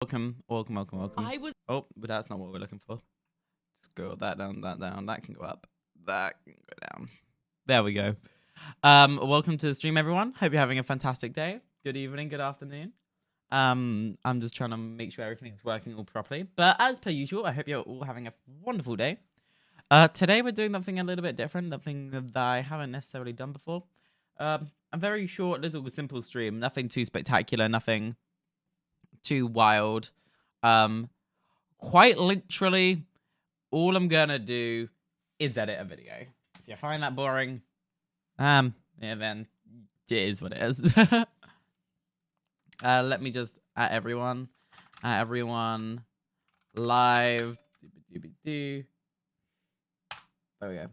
Welcome. Oh, but that's not what we're looking for. Scroll that down, that down. That can go up. That can go down. There we go. Welcome to the stream, everyone. Hope you're having a fantastic day. Good evening, good afternoon. I'm just trying to make sure everything's working all properly. But as per usual, I hope you're all having a wonderful day. Today we're doing something a little bit different, something that I haven't necessarily done before. A very short, little, simple stream. Nothing too spectacular, nothing too wild. Quite literally, all I'm gonna do is edit a video. If you find that boring, yeah, then it is what it is. Let me just at everyone live. There we go.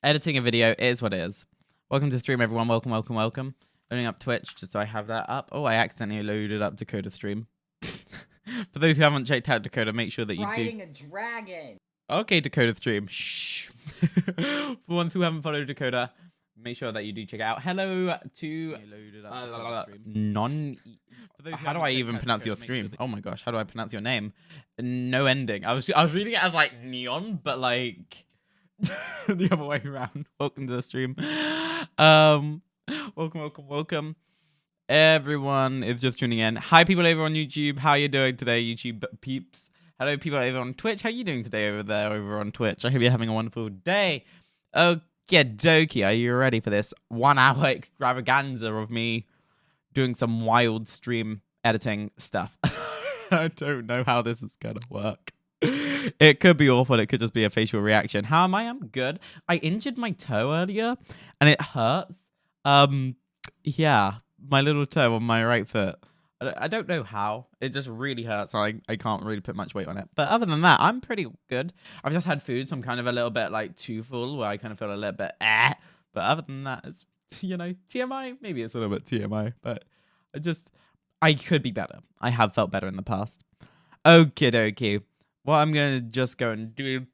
Editing a video is what it is. Welcome to the stream, everyone. Welcome. Loading up Twitch just so I have that up. Oh, I accidentally loaded up Dakota stream. For those who haven't checked out Dakota, make sure that you Riding a dragon. Okay, Dakota stream. Shh. For ones who haven't followed Dakota, make sure that you do check it out. Hello to non. How do I even pronounce your stream? Oh my gosh, how do I pronounce your name? No ending. I was reading it as like neon, but like the other way around. Welcome to the stream. Welcome. Everyone is just tuning in. Hi, people over on YouTube. How you doing today, YouTube peeps? Hello, people over on Twitch. How you doing today over on Twitch? I hope you're having a wonderful day. Okie dokie. Are you ready for this 1 hour extravaganza of me doing some wild stream editing stuff? I don't know how this is gonna work. It could be awful. It could just be a facial reaction. How am I? I'm good. I injured my toe earlier, and it hurts. Yeah, my little toe on my right foot. I don't know how. It just really hurts. I can't really put much weight on it. But other than that, I'm pretty good. I've just had food, so I'm kind of a little bit like too full, where I kind of feel a little bit But other than that, it's, TMI. Maybe it's a little bit TMI, but I could be better. I have felt better in the past. Okie dokie. Well, I'm gonna just go and do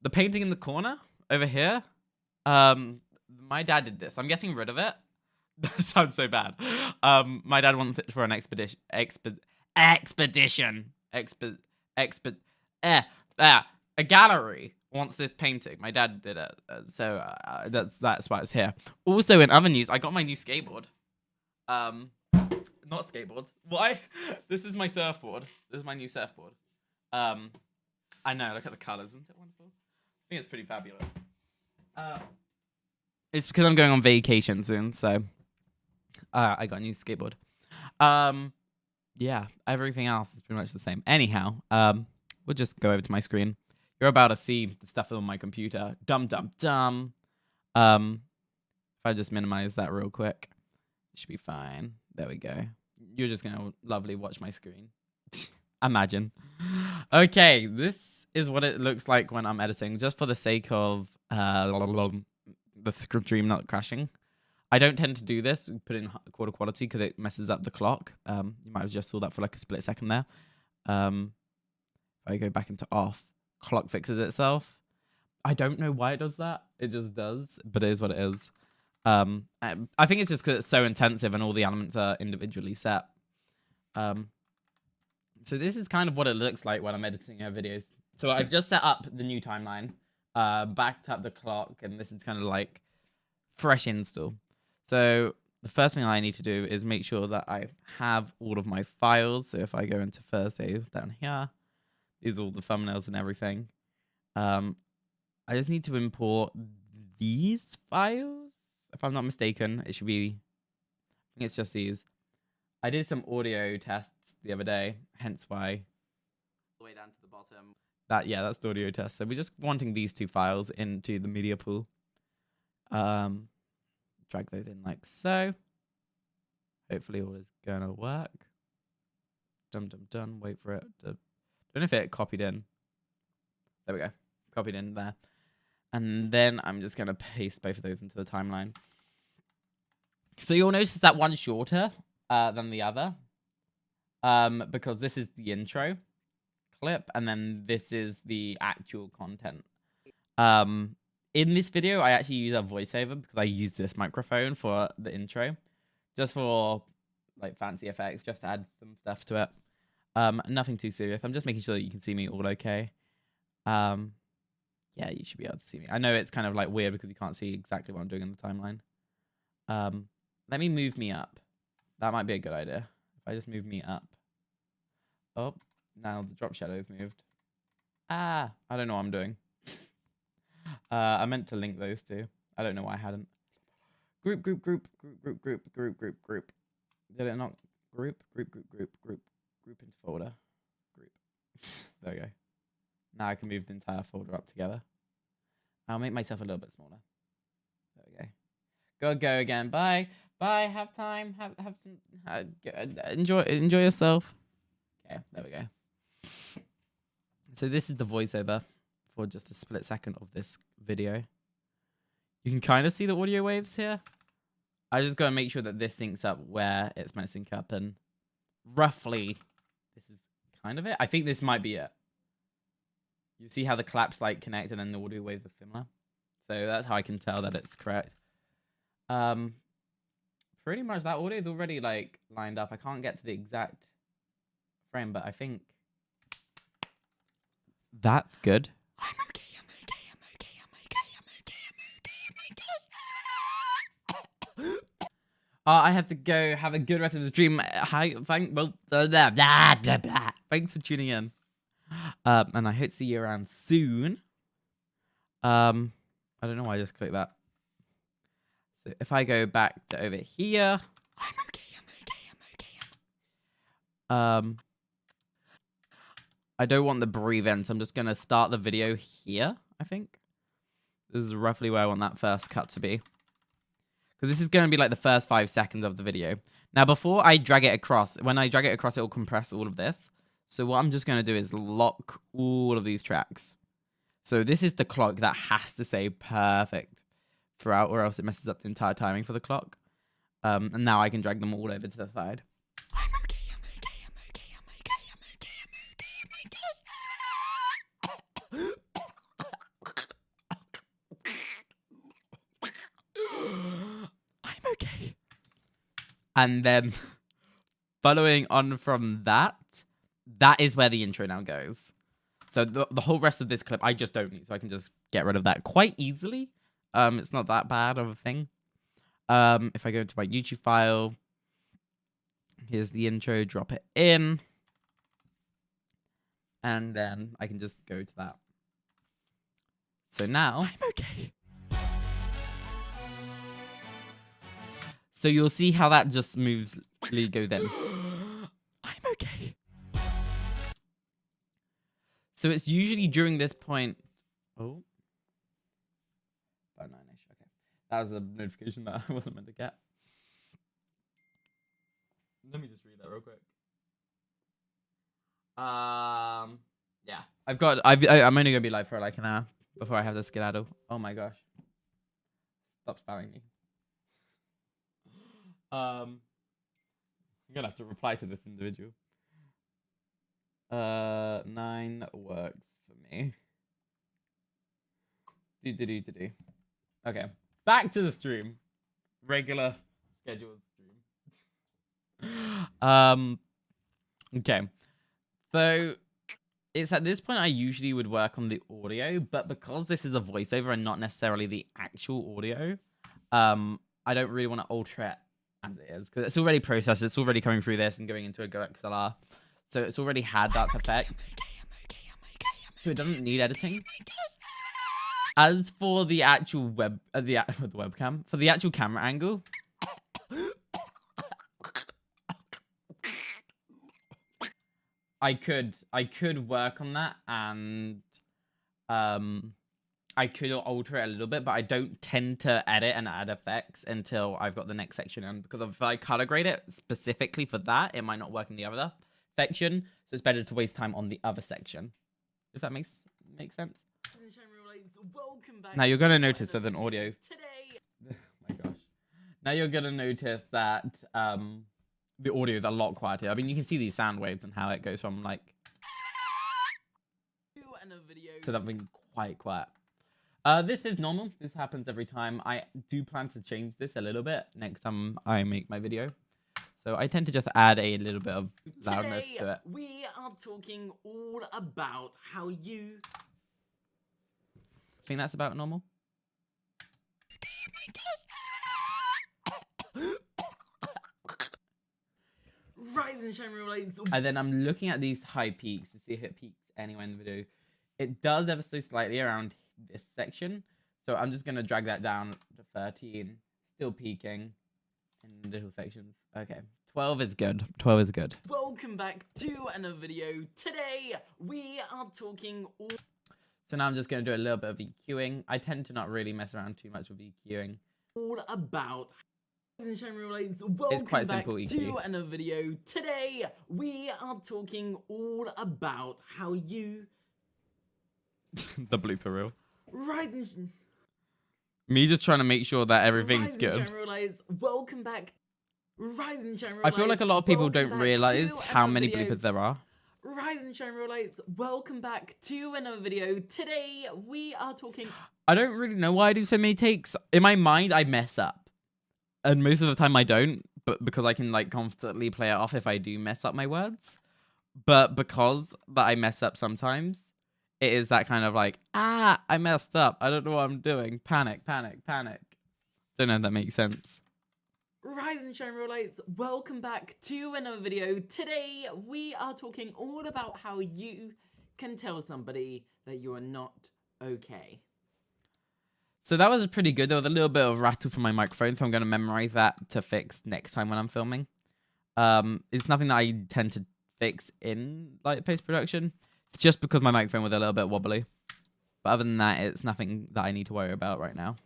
the painting in the corner over here. My dad did this. I'm getting rid of it. That sounds so bad. My dad wants it for an expedition. A gallery wants this painting. My dad did it, so that's why it's here. Also, in other news, I got my new skateboard. Not skateboard. Why? This is my surfboard. This is my new surfboard. I know. Look at the colors. Isn't it wonderful? I think it's pretty fabulous. It's because I'm going on vacation soon, so. I got a new skateboard. Yeah, everything else is pretty much the same. Anyhow, we'll just go over to my screen. You're about to see the stuff on my computer. If I just minimize that real quick, it should be fine. There we go. You're just gonna lovely watch my screen. Imagine. Okay, this is what it looks like when I'm editing, just for the sake of the stream not crashing. I don't tend to do this, put in quarter quality, because it messes up the clock. You might have just saw that for like a split second there. If I go back into off, clock fixes itself. I don't know why it does that. It just does, but it is what it is. I think it's just because it's so intensive and all the elements are individually set. So this is kind of what it looks like when I'm editing a video. So I've just set up the new timeline, backed up the clock, and this is kind of like fresh install. So the first thing I need to do is make sure that I have all of my files. So if I go into Thursday down here, these are all the thumbnails and everything. I just need to import these files. If I'm not mistaken, it should be, I think it's just these. I did some audio tests the other day, hence why all the way down to the bottom. That's the audio test. So we're just wanting these two files into the media pool. Drag those in like so. Hopefully all is gonna work. Done. Wait for it to. Don't know if it copied in. There we go. Copied in there. And then I'm just gonna paste both of those into the timeline. So you'll notice that one's shorter than the other. Because this is the intro clip, and then this is the actual content. In this video, I actually use a voiceover because I use this microphone for the intro, just for like fancy effects, just to add some stuff to it. Nothing too serious. I'm just making sure that you can see me all okay. Yeah, you should be able to see me. I know it's kind of like weird because you can't see exactly what I'm doing in the timeline. Let me move me up. That might be a good idea. If I just move me up. Oh, now the drop shadow's moved. I don't know what I'm doing. I meant to link those two. I don't know why I hadn't. Group. Did it not? Group into folder. Group. There we go. Now I can move the entire folder up together. I'll make myself a little bit smaller. There we go. Go again. Bye. Have time. Have some. Enjoy yourself. Okay. There we go. So this is the voiceover for just a split second of this video. You can kind of see the audio waves here. I just gotta make sure that this syncs up where it's meant to sync up, and roughly this is kind of it. I think this might be it. You see how the claps like connect and then the audio waves are similar. So that's how I can tell that it's correct. Pretty much that audio is already like lined up. I can't get to the exact frame, but I think that's good. I'm okay. I have to go. Have a good rest of the stream. Thanks for tuning in. And I hope to see you around soon. I don't know why I just clicked that. So if I go back to over here. I'm okay. I don't want the breathe in, so I'm just gonna start the video here, I think. This is roughly where I want that first cut to be. Because this is going to be like the first 5 seconds of the video. Now, before I drag it across, when I drag it across, it will compress all of this. So what I'm just going to do is lock all of these tracks. So this is the clock that has to stay perfect throughout, or else it messes up the entire timing for the clock. And now I can drag them all over to the side. I'm okay. And then following on from that, that is where the intro now goes. So the whole rest of this clip, I just don't need. So I can just get rid of that quite easily. It's not that bad of a thing. If I go to my YouTube file, here's the intro, drop it in. And then I can just go to that. So now, I'm okay. So you'll see how that just moves, goes in. I'm okay. So it's usually during this point. Oh. About 9-ish. Okay. That was a notification that I wasn't meant to get. Let me just read that real quick. Yeah. I'm only gonna be live for like an hour before I have to skedaddle. Oh my gosh. Stop spamming me. I'm gonna have to reply to this individual. 9 works for me. Do. Okay, back to the stream. Regular scheduled stream. Okay. So it's at this point I usually would work on the audio, but because this is a voiceover and not necessarily the actual audio, I don't really want to alter it as it is, because it's already processed, it's already coming through this and going into a GoXLR, so it's already had that effect, so it doesn't need editing. As for the actual the webcam, for the actual camera angle, I could work on that, and I could alter it a little bit, but I don't tend to edit and add effects until I've got the next section in, because if I color grade it specifically for that, it might not work in the other section, so it's better to waste time on the other section. If that makes sense. Now you're gonna notice there's an audio. Oh my gosh. Now you're gonna notice that the audio is a lot quieter. I mean, you can see these sound waves and how it goes from like to something quite quiet. This is normal. This happens every time. I do plan to change this a little bit next time I make my video. So I tend to just add a little bit of loudness Today, to it. we are talking all about how you... I think that's about normal. Rise and shine relates. And then I'm looking at these high peaks to see if it peaks anywhere in the video. It does ever so slightly around this section. So I'm just going to drag that down to 13. Still peaking in little sections. Okay. 12 is good. 12 is good. Welcome back to another video. Today, we are talking all... So now I'm just going to do a little bit of EQing. I tend to not really mess around too much with EQing. all about... Welcome quite back simple, EQ. to another video. Today, we are talking all about how you... The blooper reel. Rise and... Me just trying to make sure that everything's Rise and good. shine relates. Welcome back. Rise and shine I feel like a lot of people Welcome don't back realize to how another many video. bloopers there are. Rise and shine relates. Welcome back to another video. Today, we are talking... I don't really know why I do so many takes. In my mind, I mess up. And most of the time I don't, but because I can like constantly play it off if I do mess up my words. But because that I mess up sometimes, it is that kind of like, I messed up. I don't know what I'm doing. Panic, panic, panic. Don't know if that makes sense. Rise and shine relates. Welcome back to another video. Today, we are talking all about how you can tell somebody that you are not okay. So that was pretty good. There was a little bit of rattle from my microphone, so I'm going to memorize that to fix next time when I'm filming. It's nothing that I tend to fix in like post-production. It's just because my microphone was a little bit wobbly. But other than that, it's nothing that I need to worry about right now.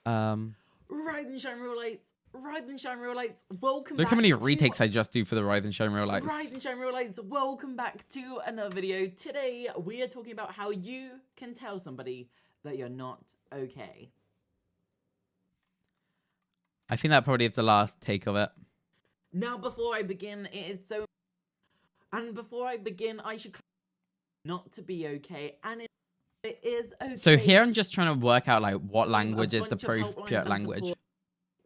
Rise and shine relates. Rise and shine relates. Welcome Look back how many to... retakes I just do for the Rise and Shine Real Lights. Rise and shine relates. Welcome back to another video. Today, we are talking about how you can tell somebody that you're not okay. I think that probably is the last take of it. Now, before I begin, it is so... And before I begin, I should... Not to be okay, and it is okay. So here I'm just trying to work out like what language is the bunch of helplines appropriate and language. support.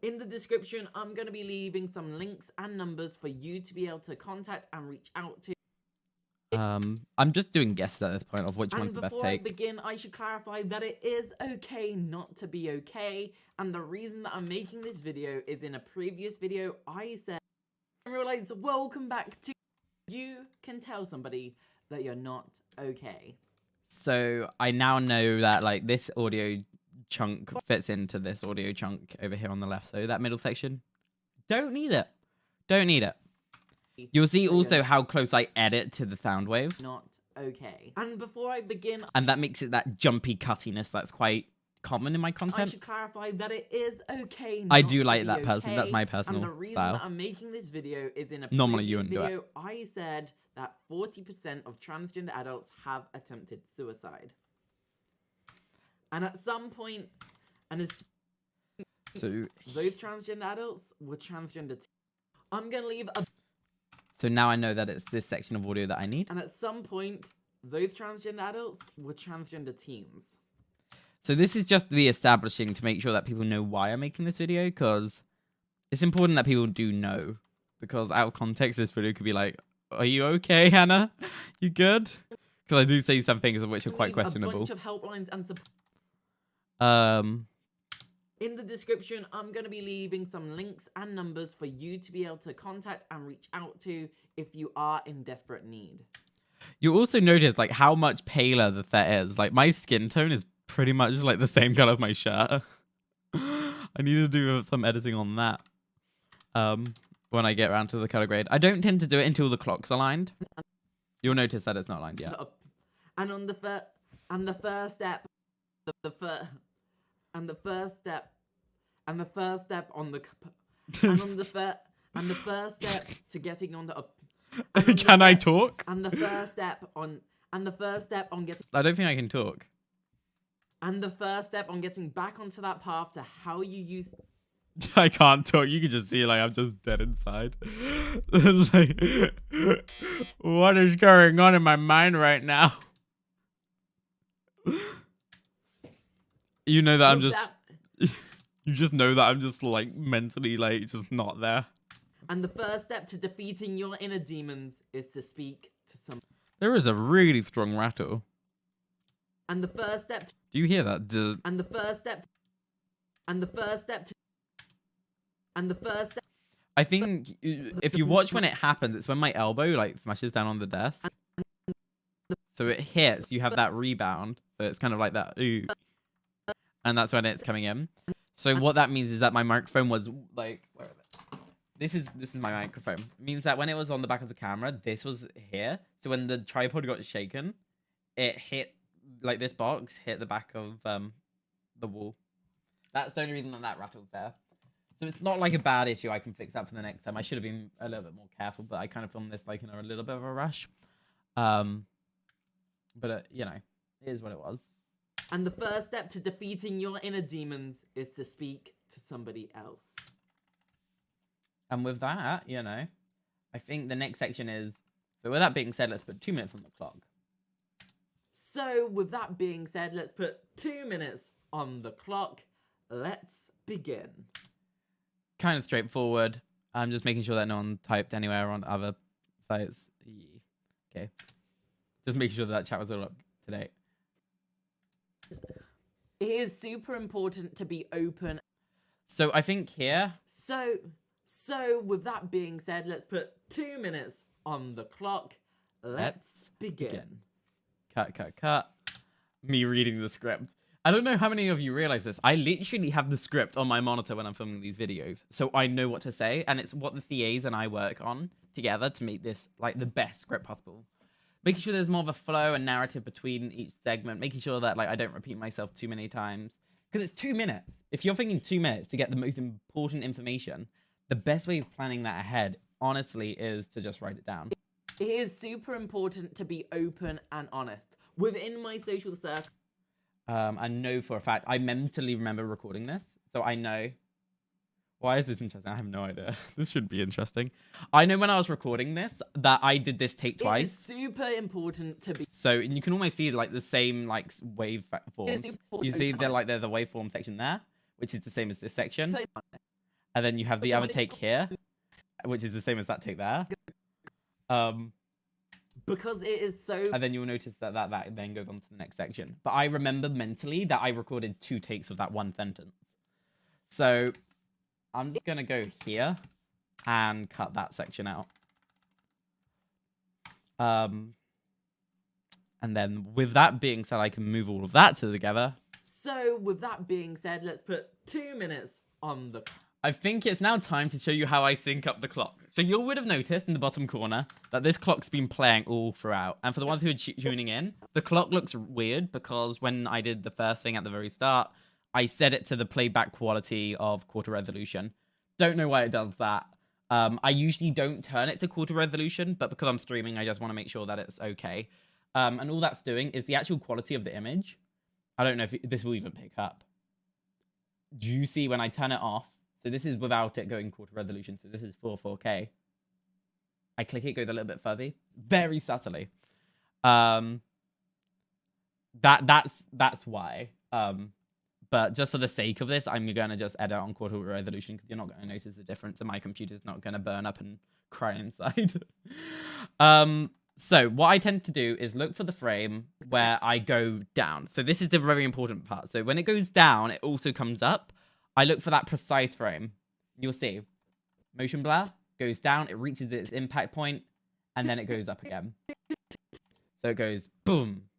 In the description, I'm going to be leaving some links and numbers for you to be able to contact and reach out to. I'm just doing guesses at this point of which one's the best Before I take. begin, I should clarify that it is okay not to be okay. And the reason that I'm making this video is in a previous video, I said, relates, welcome back to... You can tell somebody that you're not okay. So I now know that like this audio chunk fits into this audio chunk over here on the left. So that middle section, don't need it. Don't need it. You'll see also how close I edit to the sound wave. Not okay. And before I begin... And that makes it that jumpy cuttiness that's quite common in my I content. should clarify that it is okay. I not do to like be that person. That's my okay. personal And the reason style. that I'm making this video is in a Normally you previous wouldn't do it. video, I said that 40% of transgender adults have attempted suicide. And at some point, and it's So those transgender adults were transgender. I'm gonna leave a. So now I know that it's this section of audio that I need. And at some point, those transgender adults were transgender teens. So this is just the establishing to make sure that people know why I'm making this video, because it's important that people do know. Because out of context, this video could be like, are you okay, Hannah? You good? Because I do say some things of which are quite questionable. A bunch of helplines and support. In the description, I'm going to be leaving some links and numbers for you to be able to contact and reach out to if you are in desperate need. You also notice like how much paler the set is. Like my skin tone is pretty much like the same color of my shirt. I need to do some editing on that. When I get around to the color grade. I don't tend to do it until the clock's aligned. You'll notice that it's not aligned yet. And on the first step, the first step on the first step to getting on the Can I talk? and the first step on getting I don't think I can talk. and the first step on getting back onto that path to how you use. I can't talk. You can just see like I'm just dead inside. Like, what is going on in my mind right now? You know that I'm just You just know that I'm just like mentally like just not there. And the first step to defeating your inner demons is to speak to some. There is a really strong rattle. And the first step. Do you hear that? And the first step. And the first step. And the first step. I think if you watch when it happens, it's when my elbow like smashes down on the desk. So it hits, you have that rebound. So it's kind of like that. Ooh. And that's when it's coming in. So what that means is that my microphone was like, where is it? This is my microphone. It means that when it was on the back of the camera, this was here. So when the tripod got shaken, it hit like this box hit the back of the wall. That's the only reason that rattled there. So it's not like a bad issue. I can fix that for the next time. I should have been a little bit more careful, but I kind of filmed this like in a little bit of a rush. But you know, it is what it was. And the first step to defeating your inner demons is to speak to somebody else. And with that, you know, I think the next section is... So with that being said, let's put 2 minutes on the clock. So with that being said, let's put 2 minutes on the clock. Let's begin. Kind of straightforward. I'm just making sure that no one typed anywhere on other sites. Okay. Just making sure that chat was all up to date. It is super important to be open. So I think here... So with that being said, let's put 2 minutes on the clock. Let's begin. Cut. Me reading the script. I don't know how many of you realize this. I literally have the script on my monitor when I'm filming these videos. So I know what to say. And it's what the TAs and I work on together to make this like the best script possible. Making sure there's more of a flow and narrative between each segment. Making sure that like I don't repeat myself too many times. Because it's 2 minutes. If you're thinking 2 minutes to get the most important information, the best way of planning that ahead, honestly, is to just write it down. It is super important to be open and honest. Within my social circle... I know for a fact, I mentally remember recording this, so I know. Why is this interesting? I have no idea. This should be interesting. I know when I was recording this that I did this take twice. It is super important to be... So you can almost see like the same like wave forms. You see they're like the waveform section there, which is the same as this section. And then you have the other take here, which is the same as that take there. Because it is so... And then you'll notice that then goes on to the next section. But I remember mentally that I recorded 2 takes of that one sentence. So I'm just going to go here and cut that section out. And then with that being said, I can move all of that together. So with that being said, let's put 2 minutes on the... I think it's now time to show you how I sync up the clock. So you would have noticed in the bottom corner that this clock's been playing all throughout. And for the ones who are tuning in, the clock looks weird because when I did the first thing at the very start, I set it to the playback quality of quarter resolution. Don't know why it does that. I usually don't turn it to quarter resolution, but because I'm streaming, I just want to make sure that it's okay. And all that's doing is the actual quality of the image. I don't know if this will even pick up. Do you see when I turn it off? So this is without it going quarter resolution. So this is 4K. I click it, goes a little bit fuzzy, very subtly. That's why. But just for the sake of this, I'm gonna just edit on quarter resolution because you're not gonna notice the difference, and my computer's not gonna burn up and cry inside. So what I tend to do is look for the frame where I go down. So this is the very important part. So when it goes down, it also comes up. I look for that precise frame. You'll see. Motion blur goes down. It reaches its impact point, and then it goes up again. So it goes boom.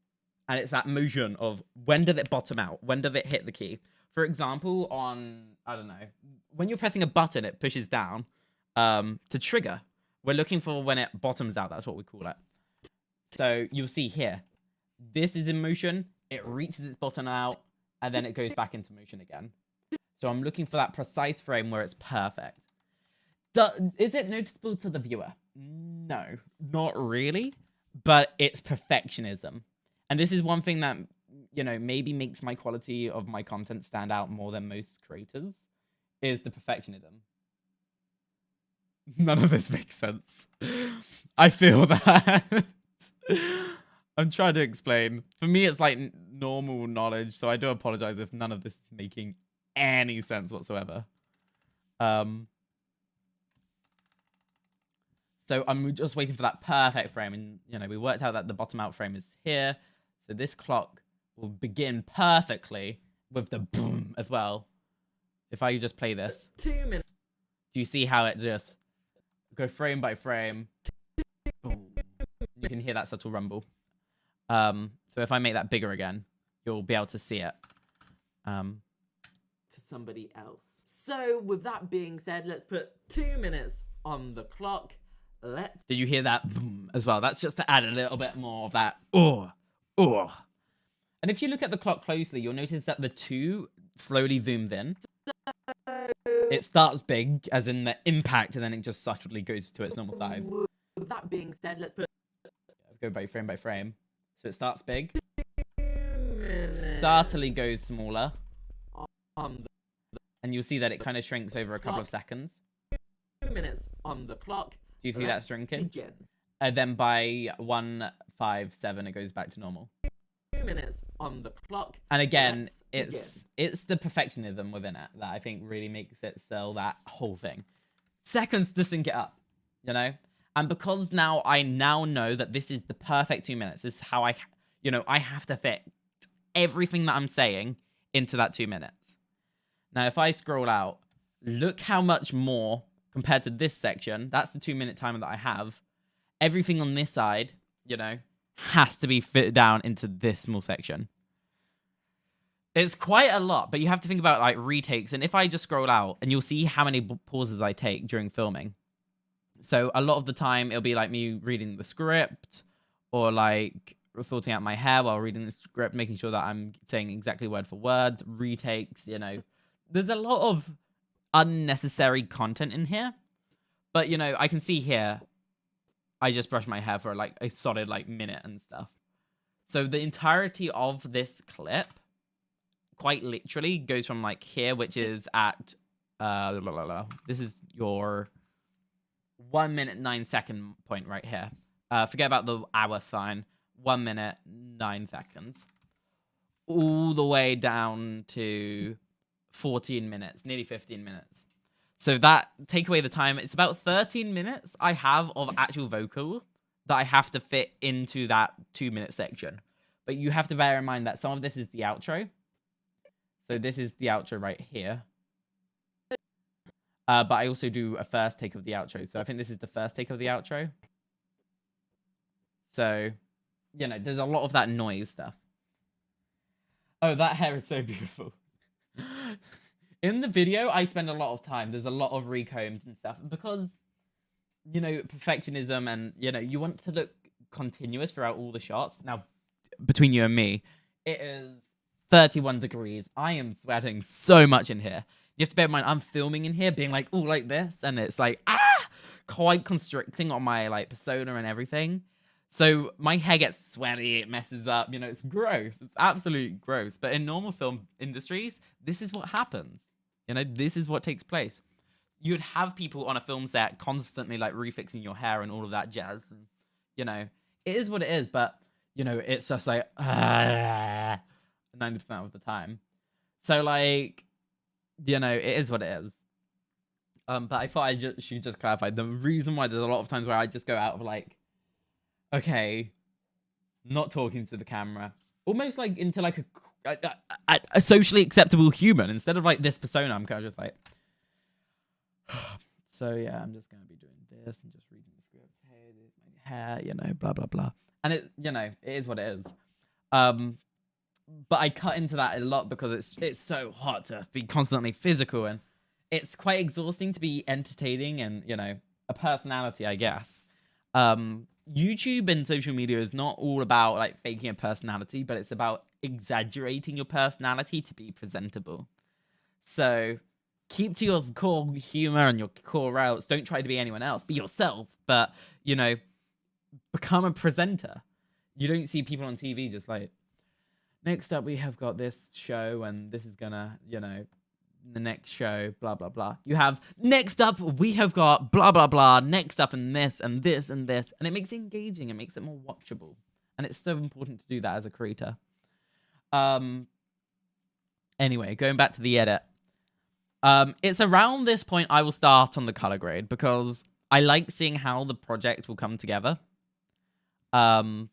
And it's that motion of when did it bottom out? When did it hit the key? For example, on, I don't know, when you're pressing a button, it pushes down to trigger. We're looking for when it bottoms out. That's what we call it. So you'll see here. This is in motion. It reaches its bottom out, and then it goes back into motion again. So I'm looking for that precise frame where it's perfect. Is it noticeable to the viewer? No, not really. But it's perfectionism. And this is one thing that, you know, maybe makes my quality of my content stand out more than most creators, is the perfectionism. None of this makes sense. I feel that. I'm trying to explain. For me, it's like normal knowledge, so I do apologize if none of this is making any sense whatsoever. So I'm just waiting for that perfect frame. And, you know, we worked out that the bottom out frame is here. So this clock will begin perfectly with the boom as well. If I just play this. 2 minutes. Do you see how it just go frame by frame? Boom. You can hear that subtle rumble. So if I make that bigger again, you'll be able to see it. To somebody else. So with that being said, let's put 2 minutes on the clock. Did you hear that boom as well? That's just to add a little bit more of that. Oh. And if you look at the clock closely, you'll notice that the 2 slowly zooms in. It starts big, as in the impact, and then it just subtly goes to its normal size. With that being said, let's go by frame. So it starts big. Subtly goes smaller. And you'll see that it kind of shrinks over a couple of seconds. 2 minutes on the clock. Do you see that shrinking? And then by 1:57, it goes back to normal. 2 minutes on the clock. And again, it's the perfectionism within it that I think really makes it sell that whole thing. Seconds to sync it up, you know? And because now I know that this is the perfect 2 minutes. This is how I have to fit everything that I'm saying into that 2 minutes. Now, if I scroll out, look how much more compared to this section. That's the 2 minute timer that I have. Everything on this side, you know, has to be fit down into this small section. It's quite a lot, but you have to think about like retakes. And if I just scroll out, and you'll see how many pauses I take during filming. So a lot of the time it'll be like me reading the script, or like sorting out my hair while reading the script, making sure that I'm saying exactly word for word, retakes, you know. There's a lot of unnecessary content in here. But, you know, I can see here, I just brushed my hair for like a solid like minute and stuff. So the entirety of this clip, quite literally, goes from like here, which is at, this is your 1 minute 9 second point right here. Forget about the hour sign. 1 minute 9 seconds. All the way down to 14 minutes, nearly 15 minutes. So that, take away the time, it's about 13 minutes I have of actual vocal that I have to fit into that 2 minute section. But you have to bear in mind that some of this is the outro. So this is the outro right here. But I also do a first take of the outro. So I think this is the first take of the outro. So, you know, there's a lot of that noise stuff. Oh, that hair is so beautiful. In the video, I spend a lot of time. There's a lot of recombs and stuff. Because, you know, perfectionism and, you know, you want to look continuous throughout all the shots. Now, between you and me, it is 31 degrees. I am sweating so much in here. You have to bear in mind, I'm filming in here being like, oh, like this. And it's like, quite constricting on my like persona and everything. So my hair gets sweaty, it messes up, you know, it's gross. It's absolutely gross. But in normal film industries, this is what happens. You know, this is what takes place. You'd have people on a film set constantly like refixing your hair and all of that jazz. And, you know, it is what it is, but, you know, it's just like, 90% of the time. So, like, you know, it is what it is. But I thought I should just clarify. The reason why there's a lot of times where I just go out of like, okay, not talking to the camera, almost like into like a socially acceptable human, instead of like this persona. I'm kind of just like, so yeah, I'm just gonna be doing this and just reading the script. Hey, this is my hair, you know, blah blah blah. And it, you know, it is what it is. But I cut into that a lot because it's so hot to be constantly physical, and it's quite exhausting to be entertaining and, you know, a personality, I guess. YouTube and social media is not all about like faking a personality, but it's about exaggerating your personality to be presentable. So keep to your core humor and your core routes. Don't try to be anyone else. Be yourself, but, you know, become a presenter. You don't see people on TV just like, next up we have got this show and this is gonna, you know, the next show, blah blah blah. You have, next up we have got blah blah blah, next up and this and this and this, and it makes it engaging, it makes it more watchable, and it's so important to do that as a creator. Anyway, going back to the edit, It's around this point I will start on the color grade because I like seeing how the project will come together. So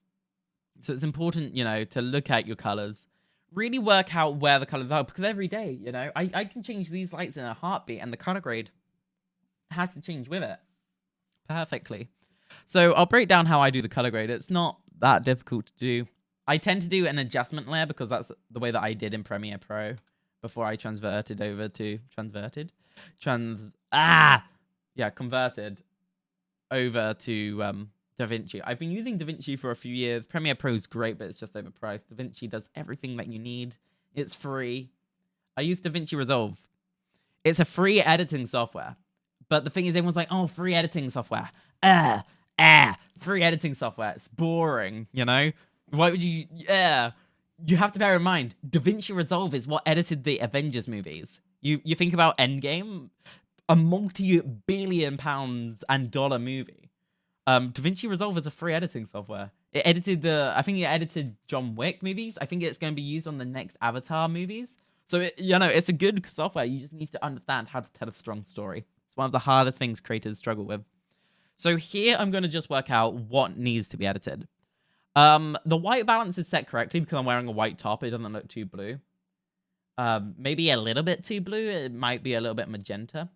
it's important, you know, to look at your colors, really work out where the colors are, because every day, you know, I can change these lights in a heartbeat, and the color grade has to change with it perfectly. So I'll break down how I do the color grade. It's not that difficult to do. I tend to do an adjustment layer because that's the way that I did in Premiere Pro before I converted over to converted DaVinci. I've been using DaVinci for a few years. Premiere Pro is great, but it's just overpriced. DaVinci does everything that you need. It's free. I use DaVinci Resolve. It's a free editing software. But the thing is, everyone's like, oh, free editing software. Free editing software. It's boring, you know? Why would you... Yeah. You have to bear in mind, DaVinci Resolve is what edited the Avengers movies. You think about Endgame, a multi-billion pounds and dollar movie. DaVinci Resolve is a free editing software. It edited I think it edited John Wick movies. I think it's going to be used on the next Avatar movies. So, it's a good software. You just need to understand how to tell a strong story. It's one of the hardest things creators struggle with. So here, I'm going to just work out what needs to be edited. The white balance is set correctly because I'm wearing a white top. It doesn't look too blue. Maybe a little bit too blue. It might be a little bit magenta.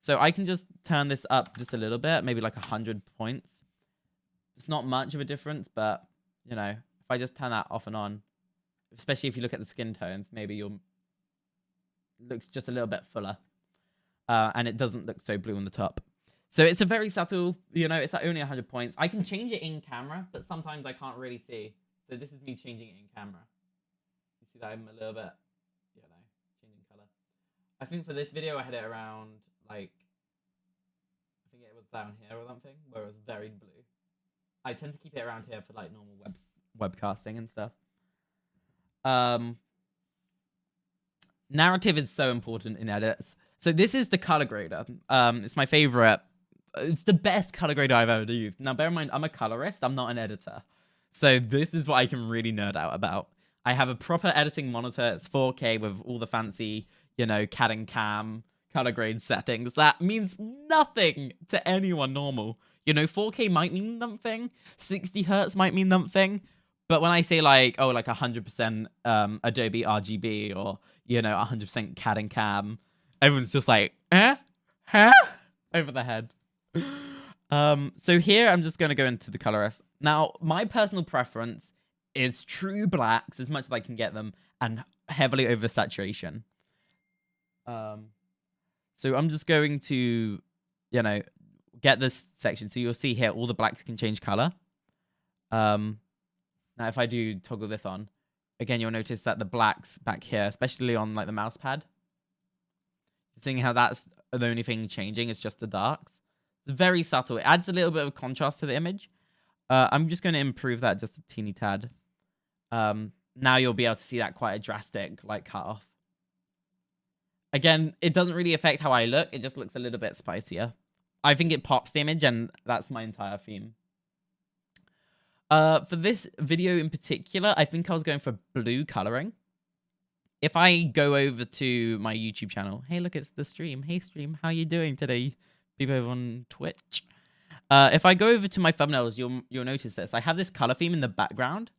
So I can just turn this up just a little bit, maybe like 100 points. It's not much of a difference, but, you know, if I just turn that off and on, especially if you look at the skin tones, maybe it looks just a little bit fuller. And it doesn't look so blue on the top. So it's a very subtle, it's like only 100 points. I can change it in camera, but sometimes I can't really see. So this is me changing it in camera. You see that I'm a little bit, changing color. I think for this video, I had it around... I think it was down here or something, where it was very blue. I tend to keep it around here for like normal webcasting and stuff. Narrative is so important in edits. So this is the color grader. It's my favorite. It's the best color grader I've ever used. Now, bear in mind, I'm a colorist. I'm not an editor. So this is what I can really nerd out about. I have a proper editing monitor. It's 4K with all the fancy, CAD and CAM color grade settings. That means nothing to anyone normal. 4K might mean something, 60 hertz might mean something, but when I say like 100% Adobe RGB or 100% CAD and CAM, everyone's just like, huh? Over the head. So here I'm just going to go into the colorist. Now, my personal preference is true blacks as much as I can get them and heavily over saturation. So I'm just going to, get this section. So you'll see here, all the blacks can change color. Now, if I do toggle this on, again, you'll notice that the blacks back here, especially on like the mouse pad, seeing how that's the only thing changing is just the darks. It's very subtle. It adds a little bit of contrast to the image. I'm just going to improve that just a teeny tad. Now you'll be able to see that quite a drastic like cut off. Again, it doesn't really affect how I look. It just looks a little bit spicier. I think it pops the image, and that's my entire theme. For this video in particular, I think I was going for blue coloring. If I go over to my YouTube channel, hey, look, it's the stream. Hey, stream, how you doing today? People over on Twitch. If I go over to my thumbnails, you'll notice this. I have this color theme in the background.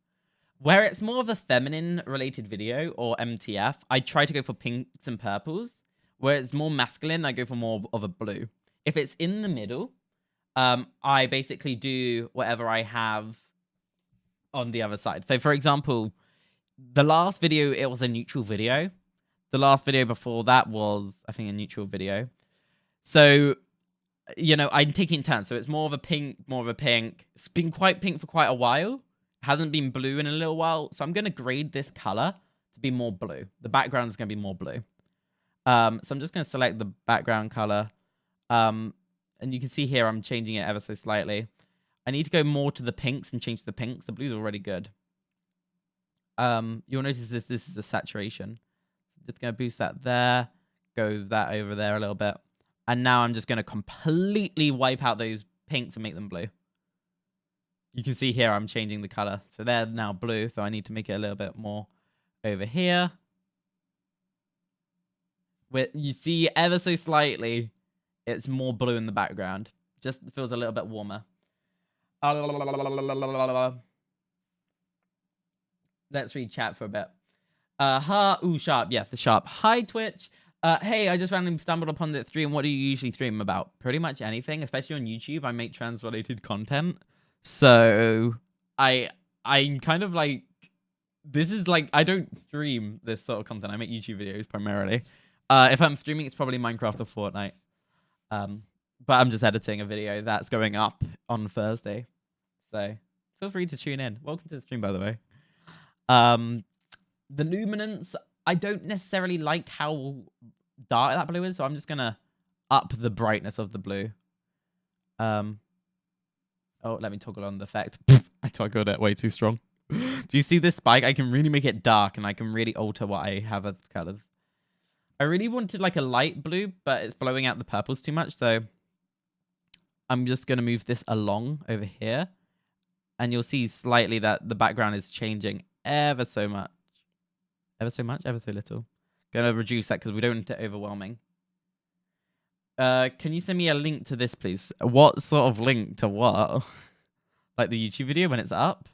Where it's more of a feminine-related video, or MTF, I try to go for pinks and purples. Where it's more masculine, I go for more of a blue. If it's in the middle, I basically do whatever I have on the other side. So, for example, the last video, it was a neutral video. The last video before that was, I think, a neutral video. So, I'm taking turns. So it's more of a pink, more of a pink. It's been quite pink for quite a while. Hasn't been blue in a little while. So I'm going to grade this color to be more blue. The background is going to be more blue. So I'm just going to select the background color. And you can see here I'm changing it ever so slightly. I need to go more to the pinks and change the pinks. The blue's already good. You'll notice this is the saturation. Just going to boost that there. Go that over there a little bit. And now I'm just going to completely wipe out those pinks and make them blue. You can see here I'm changing the color. So they're now blue, so I need to make it a little bit more over here. You see ever so slightly, it's more blue in the background. Just feels a little bit warmer. Let's read chat for a bit. Sharp. Yes, the Sharp. Hi, Twitch. Hey, I just randomly stumbled upon this stream. What do you usually stream about? Pretty much anything, especially on YouTube. I make trans-related content. So, I'm kind of like... This is like... I don't stream this sort of content. I make YouTube videos primarily. If I'm streaming, it's probably Minecraft or Fortnite. But I'm just editing a video that's going up on Thursday. So, feel free to tune in. Welcome to the stream, by the way. The luminance, I don't necessarily like how dark that blue is, so I'm just gonna up the brightness of the blue. Oh, let me toggle on the effect. I toggled it way too strong. Do you see this spike? I can really make it dark, and I can really alter what I have as colors. I really wanted like a light blue, but it's blowing out the purples too much, so I'm just gonna move this along over here, and you'll see slightly that the background is changing ever so much. Ever so much? Ever so little. Gonna reduce that because we don't want it overwhelming. Can you send me a link to this, please? What sort of link to what? Like the YouTube video when it's up?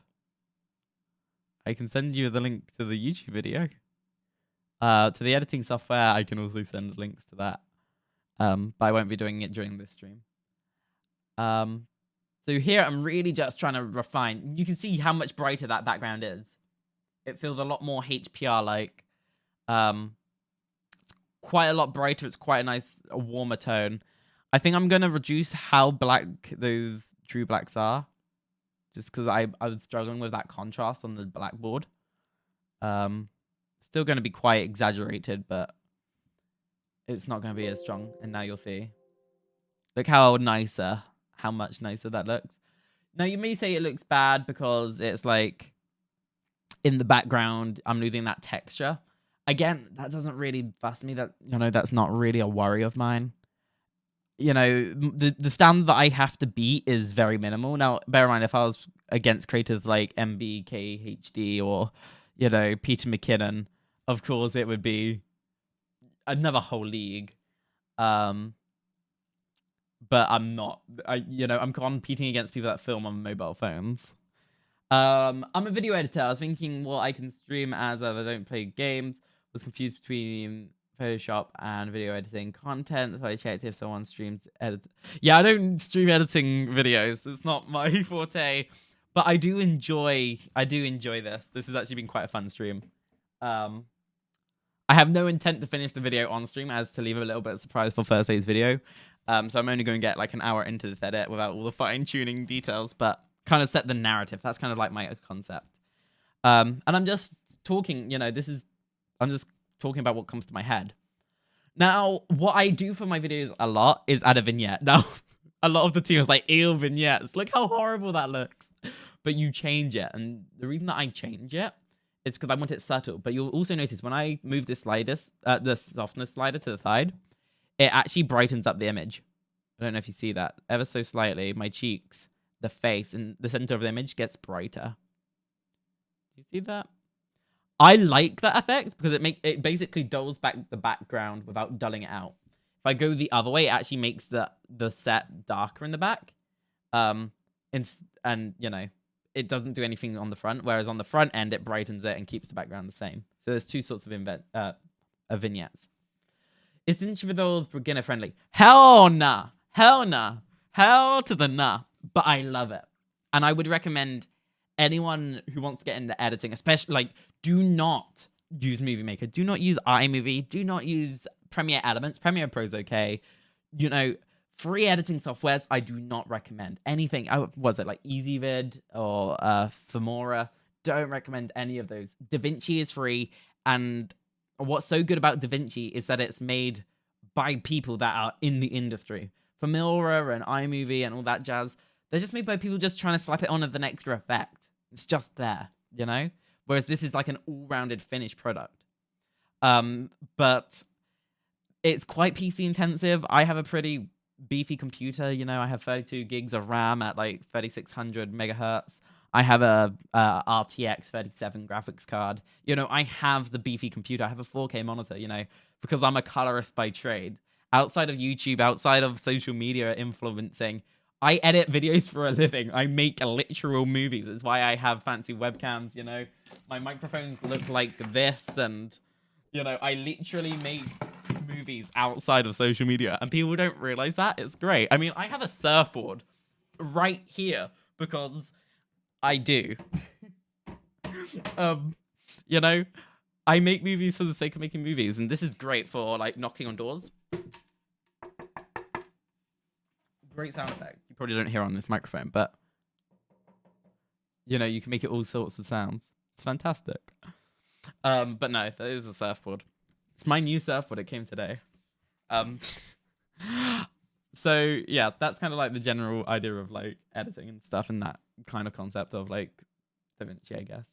I can send you the link to the YouTube video. To the editing software, I can also send links to that. But I won't be doing it during this stream. So here I'm really just trying to refine. You can see how much brighter that background is. It feels a lot more HPR-like. It's quite a lot brighter. It's quite a nice, warmer tone. I think I'm going to reduce how black those true blacks are. Just because I was struggling with that contrast on the blackboard. Still going to be quite exaggerated, but it's not going to be as strong. And now you'll see. Look how much nicer that looks. Now, you may say it looks bad because it's like... in the background, I'm losing that texture. Again, that doesn't really fuss me. That, you know, that's not really a worry of mine. You know, the standard that I have to beat is very minimal. Now, bear in mind, if I was against creators like MBKHD or, you know, Peter McKinnon, of course it would be another whole league. But I'm not. I'm competing against people that film on mobile phones. I'm a video editor. I was thinking what I can stream as I don't play games. Was confused between Photoshop and video editing content. So I checked if someone streams edit. Yeah, I don't stream editing videos. It's not my forte. But I do enjoy this. This has actually been quite a fun stream. I have no intent to finish the video on stream as to leave a little bit of surprise for Thursday's video. So I'm only going to get like an hour into this edit without all the fine-tuning details, but kind of set the narrative. That's kind of like my concept. And I'm just talking, I'm just talking about what comes to my head. Now, what I do for my videos a lot is add a vignette. Now, a lot of the team is like, ew, vignettes. Look how horrible that looks. But you change it. And the reason that I change it is because I want it subtle. But you'll also notice when I move this the softness slider to the side, it actually brightens up the image. I don't know if you see that. Ever so slightly, my cheeks, the face, and the center of the image gets brighter. Do you see that? I like that effect because it basically dulls back the background without dulling it out. If I go the other way, it actually makes the set darker in the back. And it doesn't do anything on the front, whereas on the front end, it brightens it and keeps the background the same. So there's two sorts of vignettes. Is DaVinci Resolve beginner friendly? Hell nah. Hell nah. Hell to the nah. But I love it. And I would recommend anyone who wants to get into editing, especially, like, do not use Movie Maker. Do not use iMovie. Do not use Premiere Elements. Premiere Pro is okay. Free editing softwares, I do not recommend. Anything, was it like EasyVid or Filmora? Don't recommend any of those. DaVinci is free. And what's so good about DaVinci is that it's made by people that are in the industry. Filmora and iMovie and all that jazz, they're just made by people just trying to slap it on as an extra effect. It's just there, Whereas this is like an all-rounded finished product. But it's quite PC intensive. I have a pretty beefy computer, I have 32 gigs of RAM at like 3600 megahertz. I have a RTX 37 graphics card. I have the beefy computer. I have a 4K monitor, because I'm a colorist by trade. Outside of YouTube, outside of social media influencing, I edit videos for a living. I make literal movies. It's why I have fancy webcams, you know. My microphones look like this, and, you know, I literally make movies outside of social media, and people don't realize that. It's great. I mean, I have a surfboard right here because I do. You know, I make movies for the sake of making movies, and this is great for, like, knocking on doors. Great sound effect. You probably don't hear on this microphone, but, you know, you can make it all sorts of sounds. It's fantastic. But no, that is a surfboard. It's my new surfboard. It came today. So yeah, that's kind of like the general idea of like editing and stuff, and that kind of concept of like DaVinci, I guess.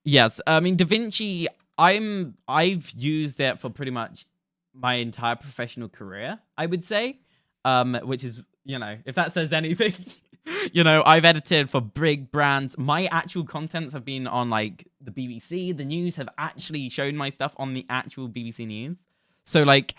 Yes, I mean DaVinci. I've used it for pretty much my entire professional career, I would say. Which is, you know, if that says anything. You know, I've edited for big brands. My actual contents have been on like the BBC. The news have actually shown my stuff on the actual BBC News. So like,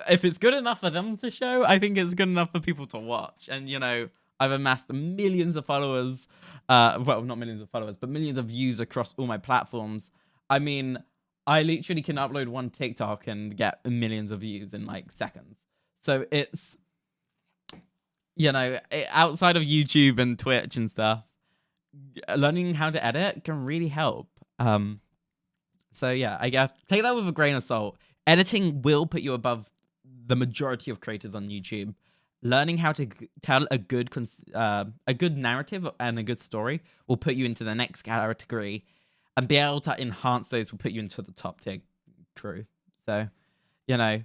if it's good enough for them to show, I think it's good enough for people to watch. And, you know, I've amassed millions of followers. Well, not millions of followers, but millions of views across all my platforms. I mean, I literally can upload one TikTok and get millions of views in like seconds. So it's, you know, outside of YouTube and Twitch and stuff, learning how to edit can really help. So yeah, I guess take that with a grain of salt. Editing will put you above the majority of creators on YouTube. Learning how to tell a good narrative and a good story will put you into the next category, and be able to enhance those will put you into the top tier crew. So, you know,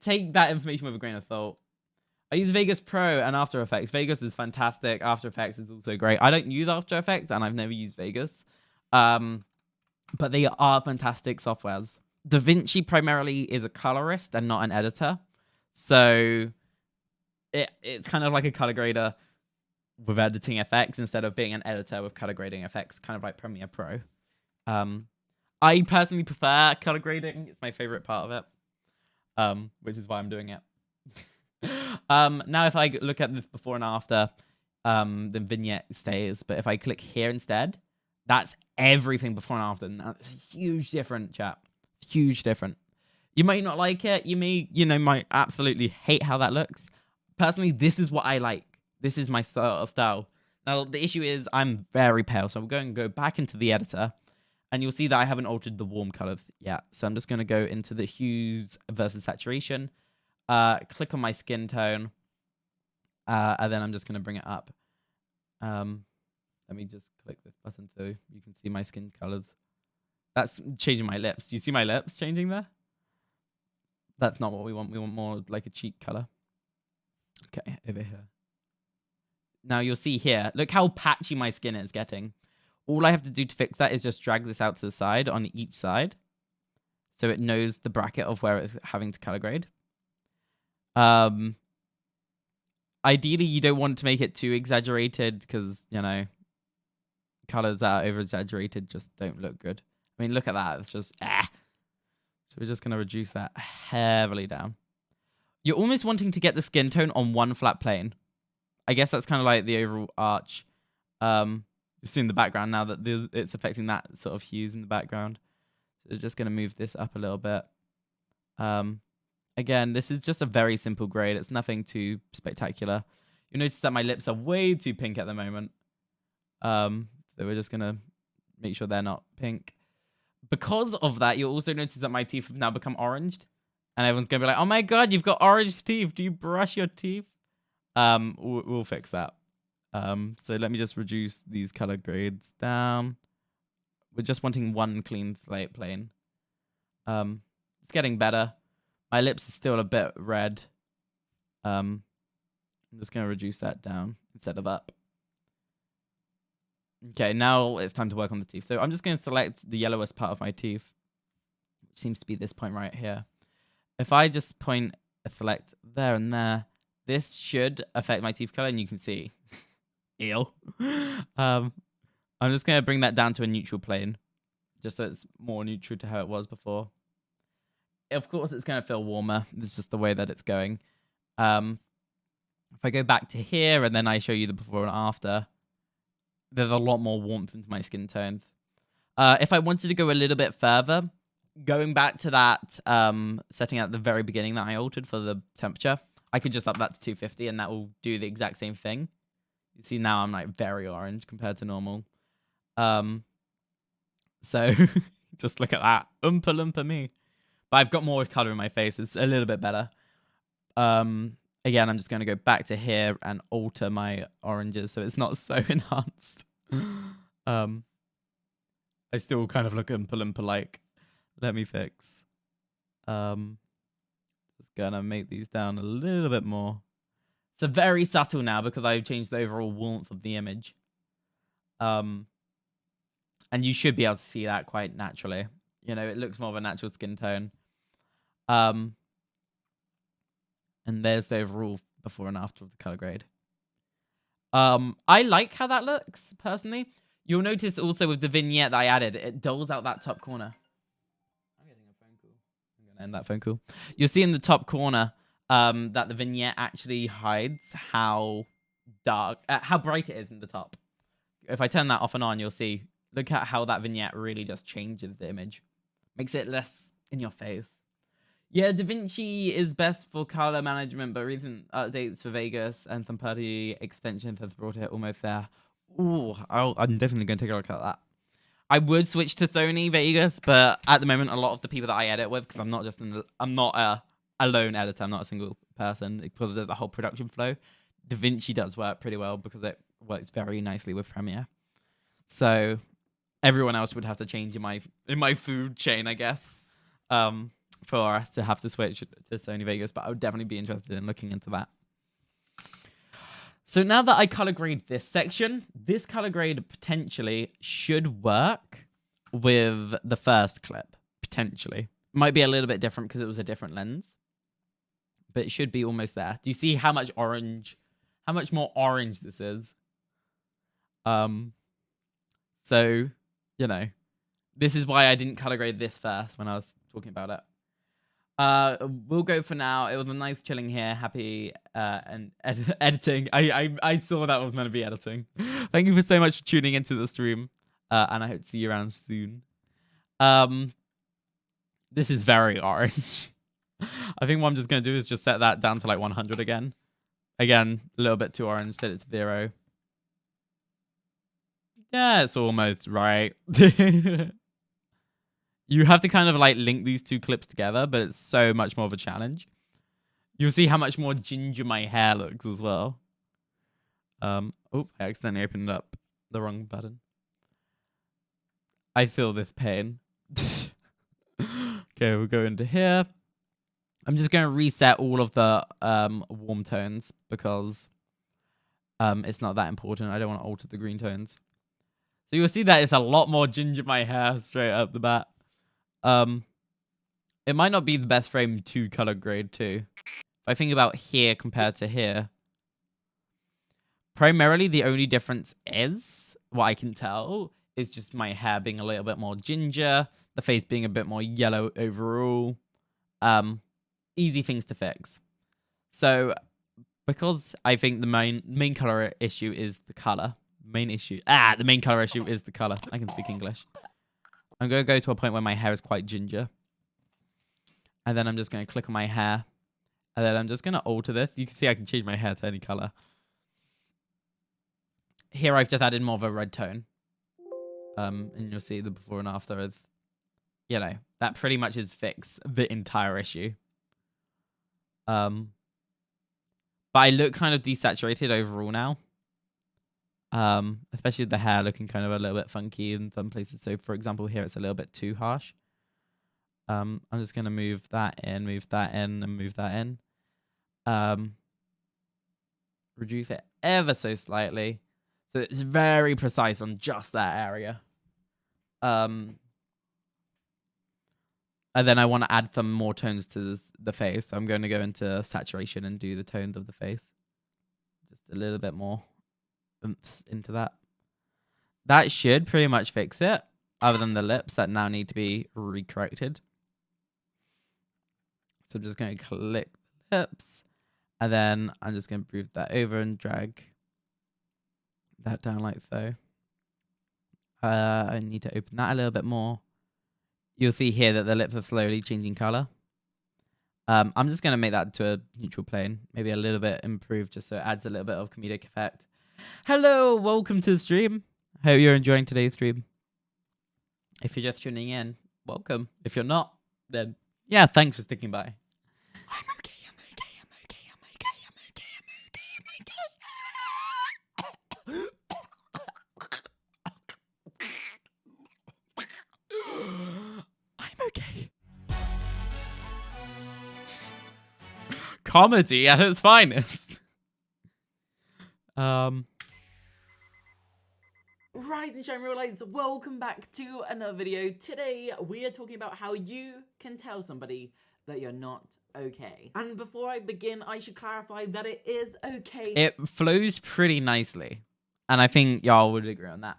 take that information with a grain of salt. I use Vegas Pro and After Effects. Vegas is fantastic. After Effects is also great. I don't use After Effects, and I've never used Vegas. But they are fantastic softwares. DaVinci primarily is a colorist and not an editor. So it's kind of like a color grader with editing effects instead of being an editor with color grading effects, kind of like Premiere Pro. I personally prefer color grading. It's my favorite part of it, which is why I'm doing it. Now if I look at this before and after, the vignette stays, but if I click here instead, that's everything before and after, and that's a huge different, chat. Huge different. You might not like it, you may, you know, might absolutely hate how that looks. Personally, this is what I like. This is my sort of style. Now the issue is I'm very pale, so I'm going to go back into the editor, and you'll see that I haven't altered the warm colors yet. So I'm just going to go into the hues versus saturation. Click on my skin tone, and then I'm just going to bring it up. Let me just click this button so you can see my skin colors. That's changing my lips. Do you see my lips changing there? That's not what we want. We want more like a cheek color. Okay, over here. Now you'll see here, look how patchy my skin is getting. All I have to do to fix that is just drag this out to the side on each side, so it knows the bracket of where it's having to color grade. Ideally, you don't want to make it too exaggerated because, you know, colors that are over exaggerated just don't look good. I mean, look at that. It's just, So we're just going to reduce that heavily down. You're almost wanting to get the skin tone on one flat plane. I guess that's kind of like the overall arch. You've seen the background now that it's affecting that sort of hues in the background. So we're just going to move this up a little bit. Again, this is just a very simple grade. It's nothing too spectacular. You'll notice that my lips are way too pink at the moment. So we're just going to make sure they're not pink. Because of that, you'll also notice that my teeth have now become oranged. And everyone's going to be like, oh my god, you've got orange teeth. Do you brush your teeth? We'll fix that. So let me just reduce these color grades down. We're just wanting one clean slate plane. It's getting better. My lips are still a bit red. I'm just going to reduce that down instead of up. Okay, now it's time to work on the teeth. So I'm just going to select the yellowest part of my teeth, which seems to be this point right here. If I just select there and there, this should affect my teeth color, and you can see. Ew. I'm just going to bring that down to a neutral plane, just so it's more neutral to how it was before. Of course, it's going to feel warmer. It's just the way that it's going. If I go back to here and then I show you the before and after, there's a lot more warmth into my skin tones. If I wanted to go a little bit further, going back to that setting at the very beginning that I altered for the temperature, I could just up that to 250 and that will do the exact same thing. You see now I'm like very orange compared to normal. So just look at that. Oompa loompa me. But I've got more color in my face. It's a little bit better. Again, I'm just going to go back to here and alter my oranges so it's not so enhanced. I still kind of look Oompa Loompa like. Let me fix. Just gonna make these down a little bit more. So very subtle now because I've changed the overall warmth of the image. And you should be able to see that quite naturally. You know, it looks more of a natural skin tone. And there's the overall before and after of the color grade. I like how that looks, personally. You'll notice also with the vignette that I added, it dulls out that top corner. I'm getting a phone call. I'm going to end that phone call. You'll see in the top corner that the vignette actually hides how dark, how bright it is in the top. If I turn that off and on, you'll see, look at how that vignette really just changes the image. Makes it less in your face. Yeah, DaVinci is best for color management, but recent updates for Vegas and some party extensions has brought it almost there. Ooh, I'm definitely going to take a look at that. I would switch to Sony Vegas, but at the moment, a lot of the people that I edit with, because I'm not a lone editor, I'm not a single person, because of the whole production flow. DaVinci does work pretty well because it works very nicely with Premiere. So everyone else would have to change in my food chain, I guess. For us to have to switch to Sony Vegas, but I would definitely be interested in looking into that. So now that I color grade this section, this color grade potentially should work with the first clip, potentially. Might be a little bit different because it was a different lens, but it should be almost there. Do you see how much more orange this is? So, you know, this is why I didn't color grade this first when I was talking about it. We'll go for now. It was a nice chilling here. Happy and editing. I saw that was meant to be editing. Thank you for so much for tuning into the stream, and I hope to see you around soon. This is very orange. I think what I'm just gonna do is just set that down to like 100 again. Again, a little bit too orange. Set it to 0. Yeah, it's almost right. You have to kind of like link these two clips together, but it's so much more of a challenge. You'll see how much more ginger my hair looks as well. Oh, I accidentally opened up the wrong button. I feel this pain. Okay, we'll go into here. I'm just going to reset all of the warm tones because it's not that important. I don't want to alter the green tones. So you'll see that it's a lot more ginger my hair straight up the bat. It might not be the best frame to color grade too. If I think about here compared to here, primarily the only difference is, what I can tell, is just my hair being a little bit more ginger, the face being a bit more yellow overall. Easy things to fix. So, because I think the main color issue is the color. The main color issue is the color. I can speak English. I'm going to go to a point where my hair is quite ginger. And then I'm just going to click on my hair. And then I'm just going to alter this. You can see I can change my hair to any color. Here I've just added more of a red tone. And you'll see the before and after is, you know, that pretty much is fix the entire issue. But I look kind of desaturated overall now. Especially with the hair looking kind of a little bit funky in some places. So, for example, here it's a little bit too harsh. I'm just going to move that in, and move that in. Reduce it ever so slightly. So it's very precise on just that area. And then I want to add some more tones to the face. So I'm going to go into saturation and do the tones of the face. Just a little bit more into that. that should pretty much fix it, other than the lips that now need to be recorrected. So I'm just going to click the lips, and then I'm just going to move that over and drag that down like so. I need to open that a little bit more. You'll see here that the lips are slowly changing color. I'm just going to make that to a neutral plane, maybe a little bit improved, just so it adds a little bit of comedic effect. Hello, welcome to the stream. Hope you're enjoying today's stream. If you're just tuning in, welcome. If you're not, then yeah, thanks for sticking by. I'm okay. I'm okay. Comedy at its finest. Rise and shine real lights, welcome back to another video. Today we are talking about how you can tell somebody that you're not okay. And before I begin, I should clarify that it is okay. It flows pretty nicely, and I think y'all would agree on that.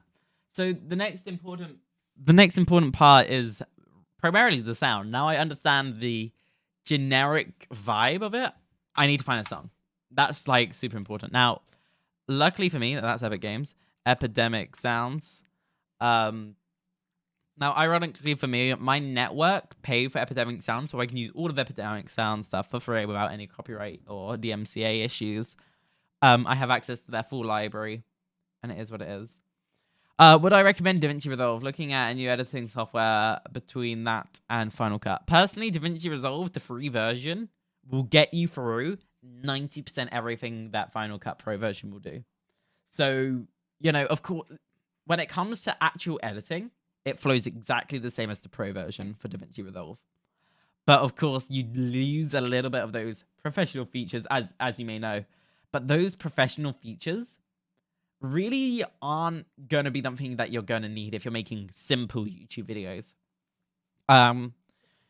So the next important part is primarily the sound. Now I understand the generic vibe of it. I need to find a song. That's like super important. Now, luckily for me, that's Epic Games. Epidemic Sounds. Now, ironically for me, my network paid for Epidemic Sounds, so I can use all of Epidemic Sound stuff for free without any copyright or DMCA issues. I have access to their full library, and it is what it is. Would I recommend DaVinci Resolve? Looking at a new editing software between that and Final Cut. Personally, DaVinci Resolve, the free version, will get you through 90% everything that Final Cut Pro version will do. So, you know, of course, when it comes to actual editing, it flows exactly the same as the Pro version for DaVinci Resolve. But of course, you lose a little bit of those professional features, as you may know. But those professional features really aren't going to be something that you're going to need if you're making simple YouTube videos.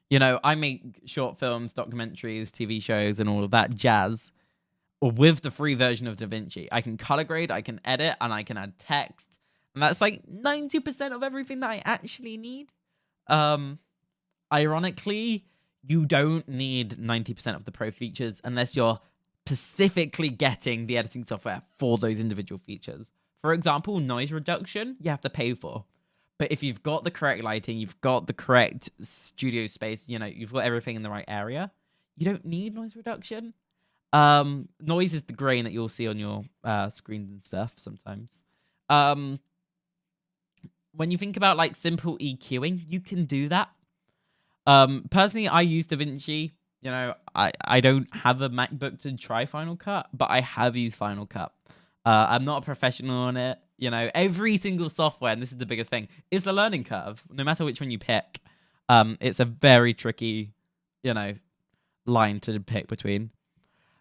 You know, I make short films, documentaries, TV shows, and all of that jazz with the free version of DaVinci. I can color grade, I can edit, and I can add text. And that's like 90% of everything that I actually need. Ironically, you don't need 90% of the pro features unless you're specifically getting the editing software for those individual features. For example, noise reduction, you have to pay for. But if you've got the correct lighting, you've got the correct studio space, you know, you've got everything in the right area, you don't need noise reduction. Noise is the grain that you'll see on your screens and stuff sometimes. When you think about like simple EQing, you can do that. Personally, I use DaVinci. You know, I don't have a MacBook to try Final Cut, but I have used Final Cut. I'm not a professional on it. You know, every single software, and this is the biggest thing, is the learning curve. No matter which one you pick, it's a very tricky, you know, line to pick between.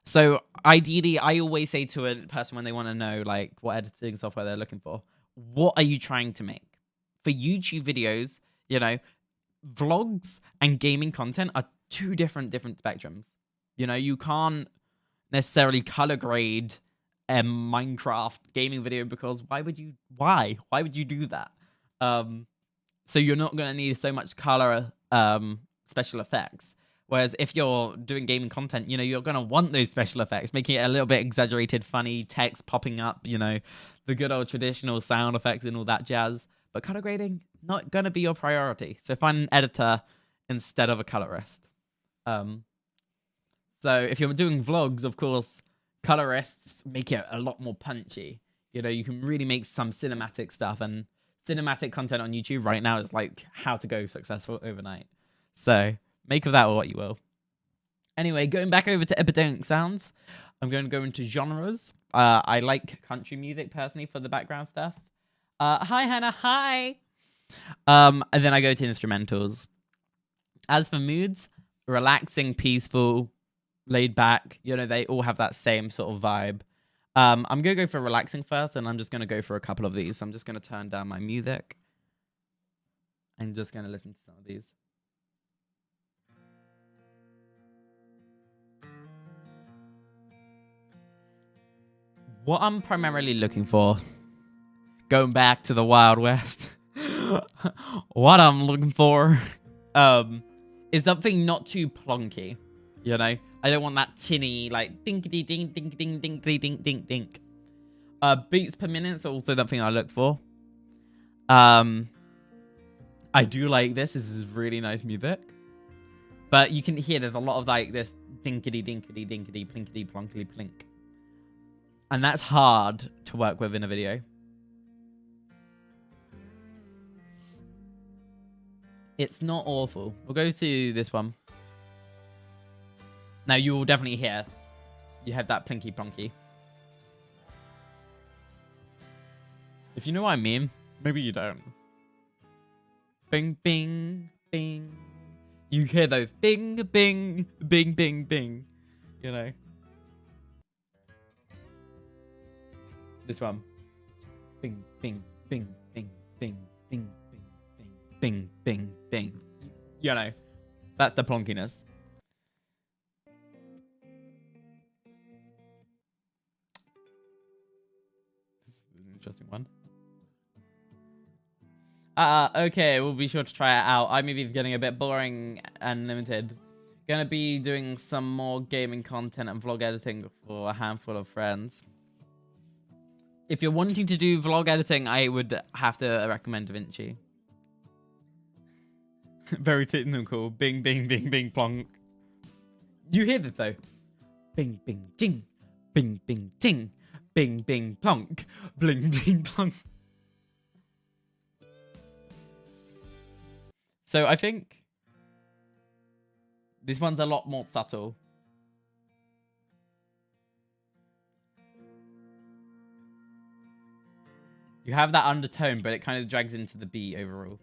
So ideally, I always say to a person when they want to know like what editing software they're looking for, what are you trying to make? For YouTube videos, you know, vlogs and gaming content are two different spectrums. You know, you can't necessarily color grade a Minecraft gaming video because why would you do that? So you're not going to need so much color special effects. Whereas if you're doing gaming content, you know, you're going to want those special effects, making it a little bit exaggerated, funny, text popping up, you know, the good old traditional sound effects and all that jazz. But color grading, not going to be your priority. So find an editor instead of a colorist. So if you're doing vlogs, of course, colorists make it a lot more punchy. You know, you can really make some cinematic stuff, and cinematic content on YouTube right now is like how to go successful overnight. So make of that what you will. Anyway, going back over to Epidemic Sounds, I'm going to go into genres. I like country music personally for the background stuff. Hi, Hannah. Hi. And then I go to instrumentals. As for moods, relaxing, peaceful, laid back. You know, they all have that same sort of vibe. I'm going to go for relaxing first, and I'm just going to go for a couple of these. So I'm just going to turn down my music. I'm just going to listen to some of these. What I'm primarily looking for, Going back to the Wild West. What I'm looking for is something not too plonky, you know? I don't want that tinny, like, dinkity ding, dink ding, dinkity dink, dink, dink. Beats per minute is also something I look for. I do like this. This is really nice music. But you can hear there's a lot of, like, this dinkity, dinkity, dinkity, plinkity, plonkity, plink. And that's hard to work with in a video. It's not awful. We'll go to this one. Now, you will definitely hear you have that plinky plonky. If you know what I mean, maybe you don't. Bing, bing, bing. You hear those bing, bing, bing, bing, bing. You know? This one. Bing, bing, bing, bing, bing, bing, bing, bing, bing, bing. You know? That's the plonkiness. This is an interesting one. Okay, we'll be sure to try it out. iMovie is getting a bit boring and limited. Gonna be doing some more gaming content and vlog editing for a handful of friends. If you're wanting to do vlog editing, I would have to recommend DaVinci. Very technical. Bing, bing, bing, bing, plonk. You hear this though? Bing, bing, ding. Bing, bing, ding. Bing, bing, plonk. Bling, bling, plonk. So I think this one's a lot more subtle. You have that undertone, but it kind of drags into the beat overall.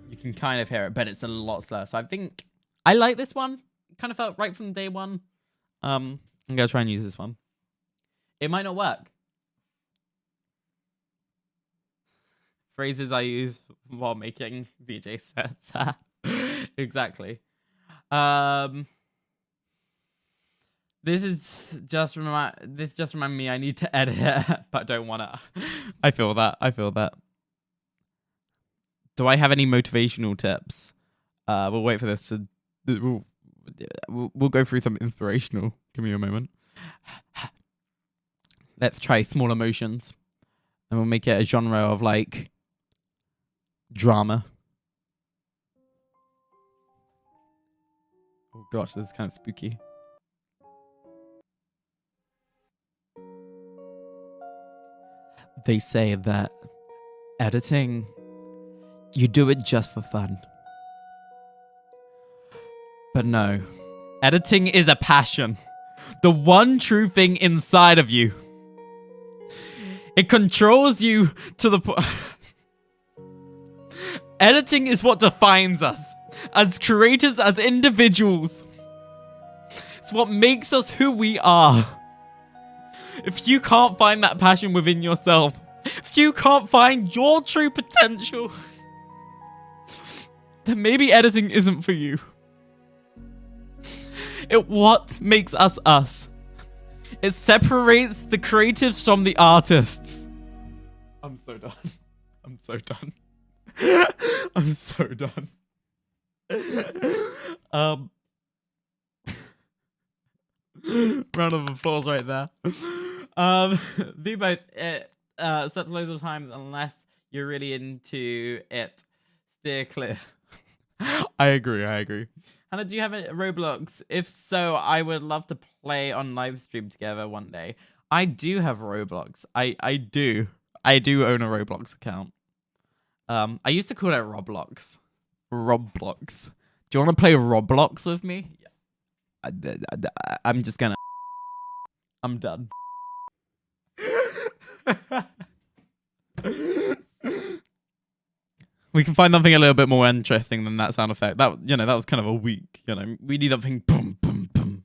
You can kind of hear it, but it's a lot slower. So I think I like this one. It kind of felt right from day one. I'm going to try and use this one. It might not work. Phrases I use while making VJ sets. Exactly. This just remind me I need to edit it, but don't wanna. I feel that. Do I have any motivational tips? We'll wait for this to. We'll go through some inspirational. Give me a moment. Let's try small emotions, and we'll make it a genre of like drama. Oh gosh, this is kind of spooky. They say that editing, you do it just for fun. But no, editing is a passion. The one true thing inside of you. It controls you to the point. Editing is what defines us as creators, as individuals. It's what makes us who we are. If you can't find that passion within yourself, if you can't find your true potential, then maybe editing isn't for you. It what makes us us. It separates the creatives from the artists. I'm so done. I'm so done. I'm so done. Round of applause right there. Do both. Set loads of time unless you're really into it. Steer clear. I agree. Hannah, do you have a Roblox? If so, I would love to play on live stream together one day. I do have Roblox. I do own a Roblox account. I used to call it Roblox. Roblox. Do you want to play Roblox with me? I'm just gonna. I'm done. We can find something a little bit more interesting than that sound effect. That was kind of a weak. We need something boom boom boom.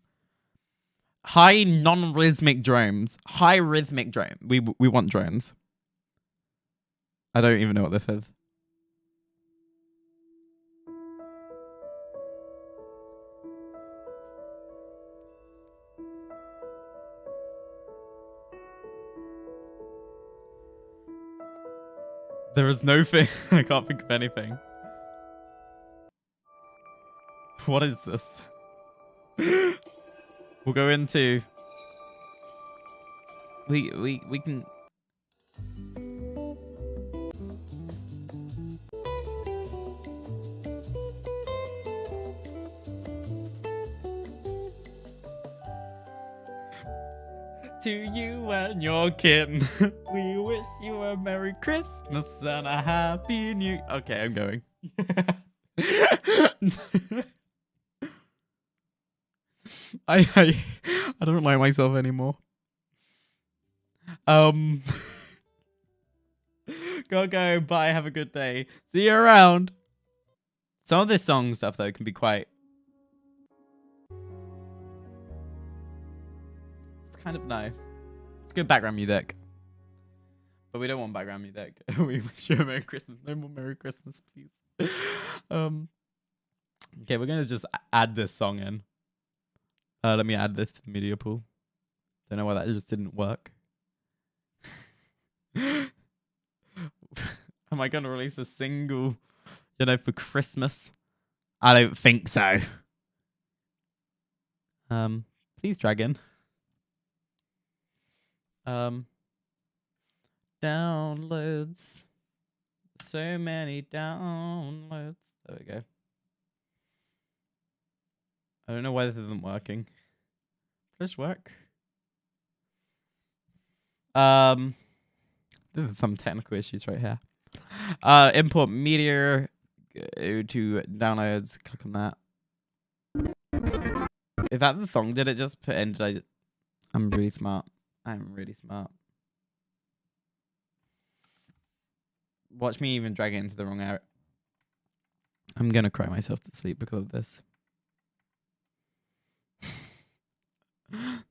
High non-rhythmic drones. High rhythmic drone. We want drones. I don't even know what this is. There is no thing. I can't think of anything. What is this? We'll go into. We can. To you and your kin, we wish you a Merry Christmas and a Happy New. Okay, I'm going. I don't like myself anymore. Gotta go. Bye. Have a good day. See you around. Some of this song stuff though can be quite. It's kind of nice. It's good background music. But we don't want background music. We wish you a Merry Christmas. No more Merry Christmas, please. Okay, we're gonna just add this song in. Let me add this to the media pool. Don't know why that just didn't work. Am I gonna release a single, for Christmas? I don't think so. Please, Dragon. Downloads. So many downloads. There we go. I don't know why this isn't working. Please work. There's some technical issues right here. Import media. Go to downloads. Click on that. Is that the song? Did it just put in? I'm really smart. I'm really smart. Watch me even drag it into the wrong area. I'm gonna cry myself to sleep because of this.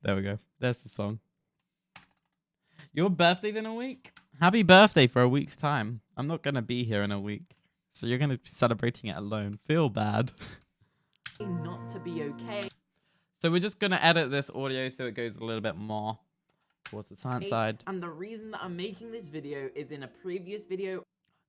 There we go. There's the song. Your birthday's in a week? Happy birthday for a week's time. I'm not gonna be here in a week. So you're gonna be celebrating it alone. Feel bad. Not to be okay. So we're just gonna edit this audio so it goes a little bit more towards the science side. And the reason that I'm making this video is in a previous video.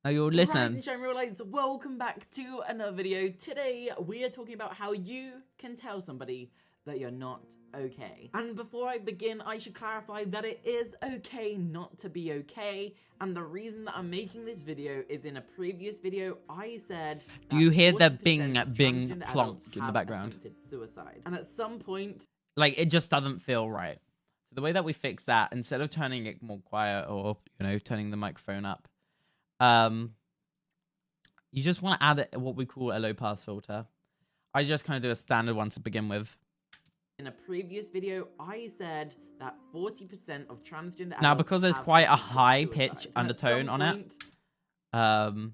Now you'll listen. Rise and shine, real lights. Welcome back to another video. Today we are talking about how you can tell somebody that you're not okay. And before I begin, I should clarify that it is okay not to be okay. And the reason that I'm making this video is in a previous video I said, do you hear the 40% bing of bing transgender plonk adults in the have background? attempted suicide. And at some point, like, it just doesn't feel right. So the way that we fix that, instead of turning it more quiet or turning the microphone up, you just want to add what we call a low pass filter. I just kind of do a standard one to begin with. In a previous video, I said that 40% of transgender adults Now, because there's have quite a attempted high suicide. pitch And at some undertone on it, point,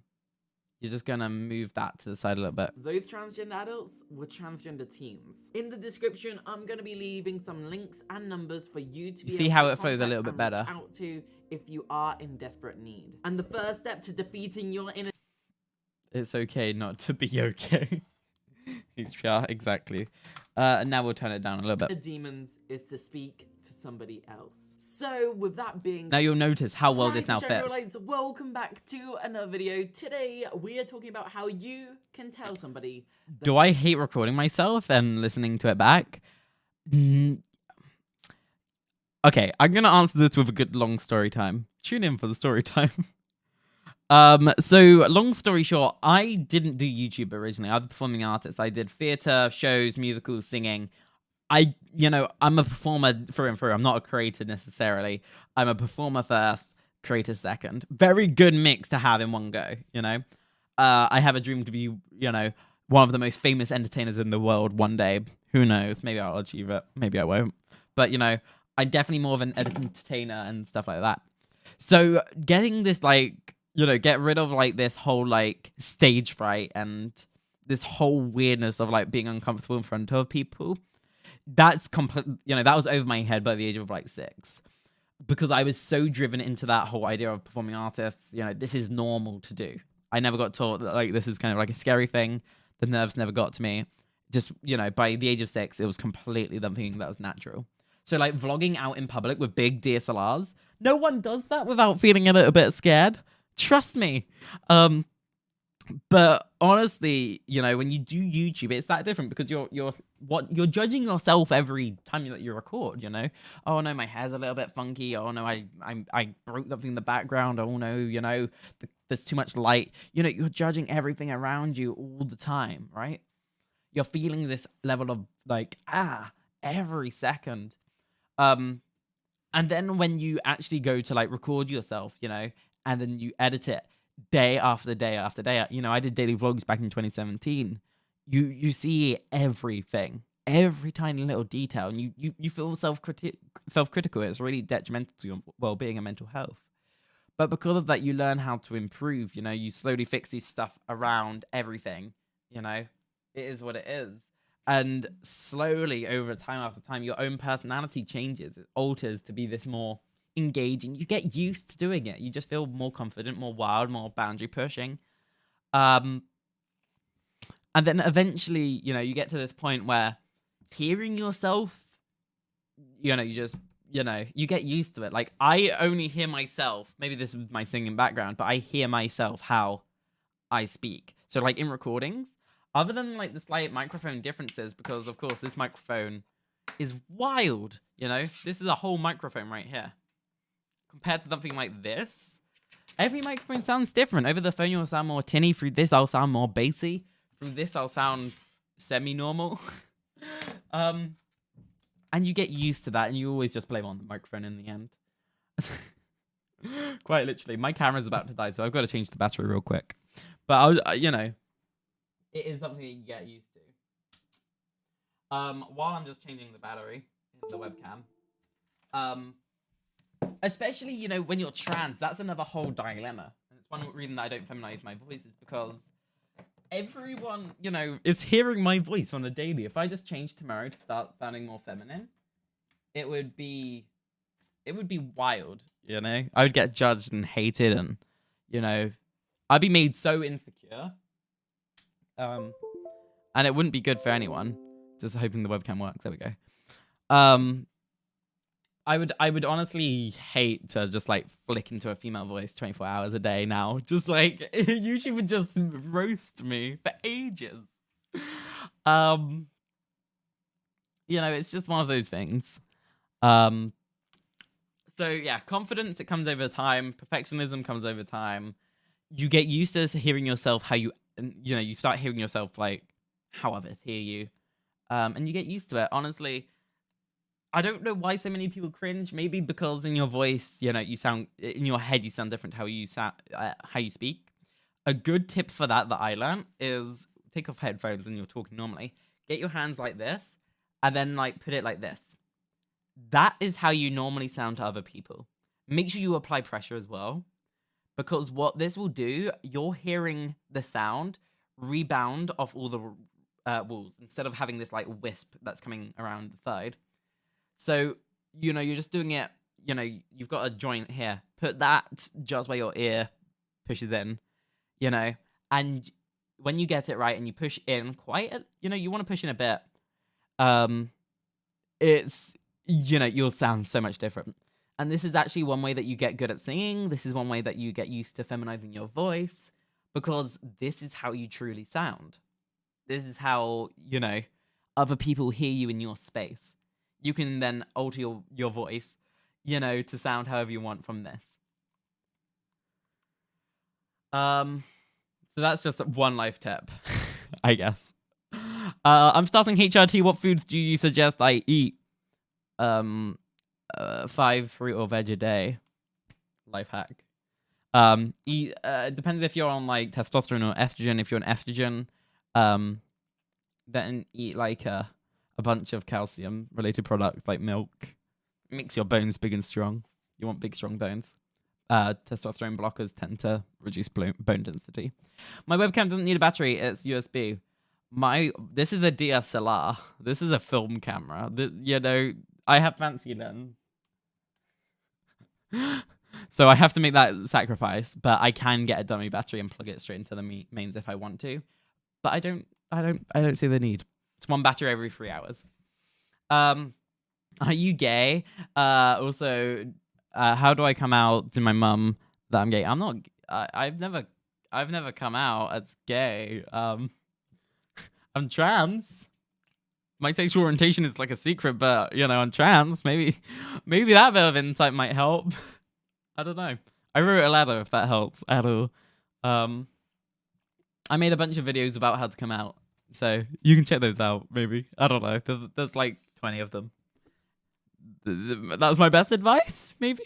you're just gonna move that to the side a little bit. those transgender adults were transgender teens. In the description, I'm going to be leaving some links and numbers for you to be See able how to it flows a contact little bit and better. reach out to if you are in desperate need. And the first step to defeating your inner It's okay not to be okay. Yeah, exactly. And now we'll turn it down a little bit. demons is to speak to somebody else. So with that being Now you'll notice how well this now fits. Lights, welcome back to another video. Today we are talking about how you can tell somebody. Do I hate recording myself and listening to it back? Okay, I'm gonna answer this with a good long story time. Tune in for the story time. So long story short, I didn't do YouTube originally. I was a performing artist. I did theater, shows, musicals, singing. I'm a performer through and through. I'm not a creator necessarily. I'm a performer first, creator second. Very good mix to have in one go, I have a dream to be, one of the most famous entertainers in the world one day. Who knows? Maybe I'll achieve it. Maybe I won't. But, I'm definitely more of an entertainer and stuff like that. So getting this, get rid of, this whole, stage fright and this whole weirdness of, being uncomfortable in front of people. That's that was over my head by the age of 6, because I was so driven into that whole idea of performing artists. This is normal to do. I never got taught that this is kind of a scary thing. The nerves never got to me. Just by the age of 6, it was completely the thing that was natural. So vlogging out in public with big DSLRs, no one does that without feeling a little bit scared. Trust me. But honestly, you know, when you do YouTube, it's that different because you're judging yourself every time that you record. You know, oh no, my hair's a little bit funky. Oh no, I broke something in the background. Oh no, you know, there's too much light. You know, you're judging everything around you all the time, right? You're feeling this level of like every second. And then when you actually go to like record yourself, you know, and then you edit it day after day after day. You know, I did daily vlogs back in 2017. You see everything, every tiny little detail, and you feel self-critical. It's really detrimental to your well-being and mental health. But because of that, you learn how to improve. You know, you slowly fix these stuff around everything. You know, it is what it is. And slowly, over time after time, your own personality changes. It alters to be this more engaging. You get used to doing it. You just feel more confident, more wild, more boundary pushing. And then eventually, you know, you get to this point where hearing yourself, you know, you get used to it. Like, I only hear myself. Maybe this is my singing background, but I hear myself how I speak. So, like, in recordings, other than, like, the slight microphone differences, because, of course, this microphone is wild, you know? This is a whole microphone right here. Compared to something like this, every microphone sounds different. Over the phone, you'll sound more tinny. Through this, I'll sound more bassy. Through this, I'll sound semi-normal. And you get used to that, and you always just blame on the microphone in the end. Quite literally. My camera's about to die, so I've got to change the battery real quick. But, you know, it is something that you get used to. While I'm just changing the battery in the webcam, especially, you know, when you're trans, that's another whole dilemma. And it's one reason that I don't feminize my voice is because everyone, you know, is hearing my voice on a daily. If I just changed tomorrow to start sounding more feminine, it would be wild, you know? I would get judged and hated, and, you know, I'd be made so insecure. And it wouldn't be good for anyone. Just hoping the webcam works. There we go. I would honestly hate to just like flick into a female voice 24 hours a day now. Just like YouTube would just roast me for ages. You know, it's just one of those things. So yeah, confidence, it comes over time. Perfectionism comes over time. You get used to hearing yourself how you know, you start hearing yourself like how others hear you. And you get used to it. Honestly, I don't know why so many people cringe. Maybe because in your voice, you know, you sound, in your head, you sound different how you sound, how you speak. A good tip for that I learned is take off headphones and you're talking normally. Get your hands like this, and then like put it like this. That is how you normally sound to other people. Make sure you apply pressure as well, because what this will do, you're hearing the sound rebound off all the walls instead of having this like wisp that's coming around the side. So, you know, you're just doing it, you know, you've got a joint here. Put that just where your ear pushes in, you know, and when you get it right and you push in you know, you want to push in a bit, it's, you know, you'll sound so much different. And this is actually one way that you get good at singing. This is one way that you get used to feminizing your voice, because this is how you truly sound. This is how, you know, other people hear you in your space. You can then alter your voice, you know, to sound however you want from this. So that's just one life tip, I guess. I'm starting HRT. What foods do you suggest I eat? 5 fruit or veg a day. Life hack. Eat. Depends if you're on like testosterone or estrogen. If you're on estrogen, then eat like a bunch of calcium related products like milk. Makes your bones big and strong. You want big, strong bones. Testosterone blockers tend to reduce bone density. My webcam doesn't need a battery. It's USB. This is a DSLR. This is a film camera. You know, I have fancy lens. So I have to make that sacrifice, but I can get a dummy battery and plug it straight into the mains if I want to. But I don't see the need. It's one battery every 3 hours. Are you gay? Also, how do I come out to my mum that I'm gay? I'm not. I've never come out as gay. I'm trans. My sexual orientation is like a secret, but you know, I'm trans. Maybe that bit of insight might help. I don't know. I wrote a letter if that helps at all. I made a bunch of videos about how to come out, so you can check those out. Maybe, I don't know. There's like 20 of them. That's my best advice. Maybe.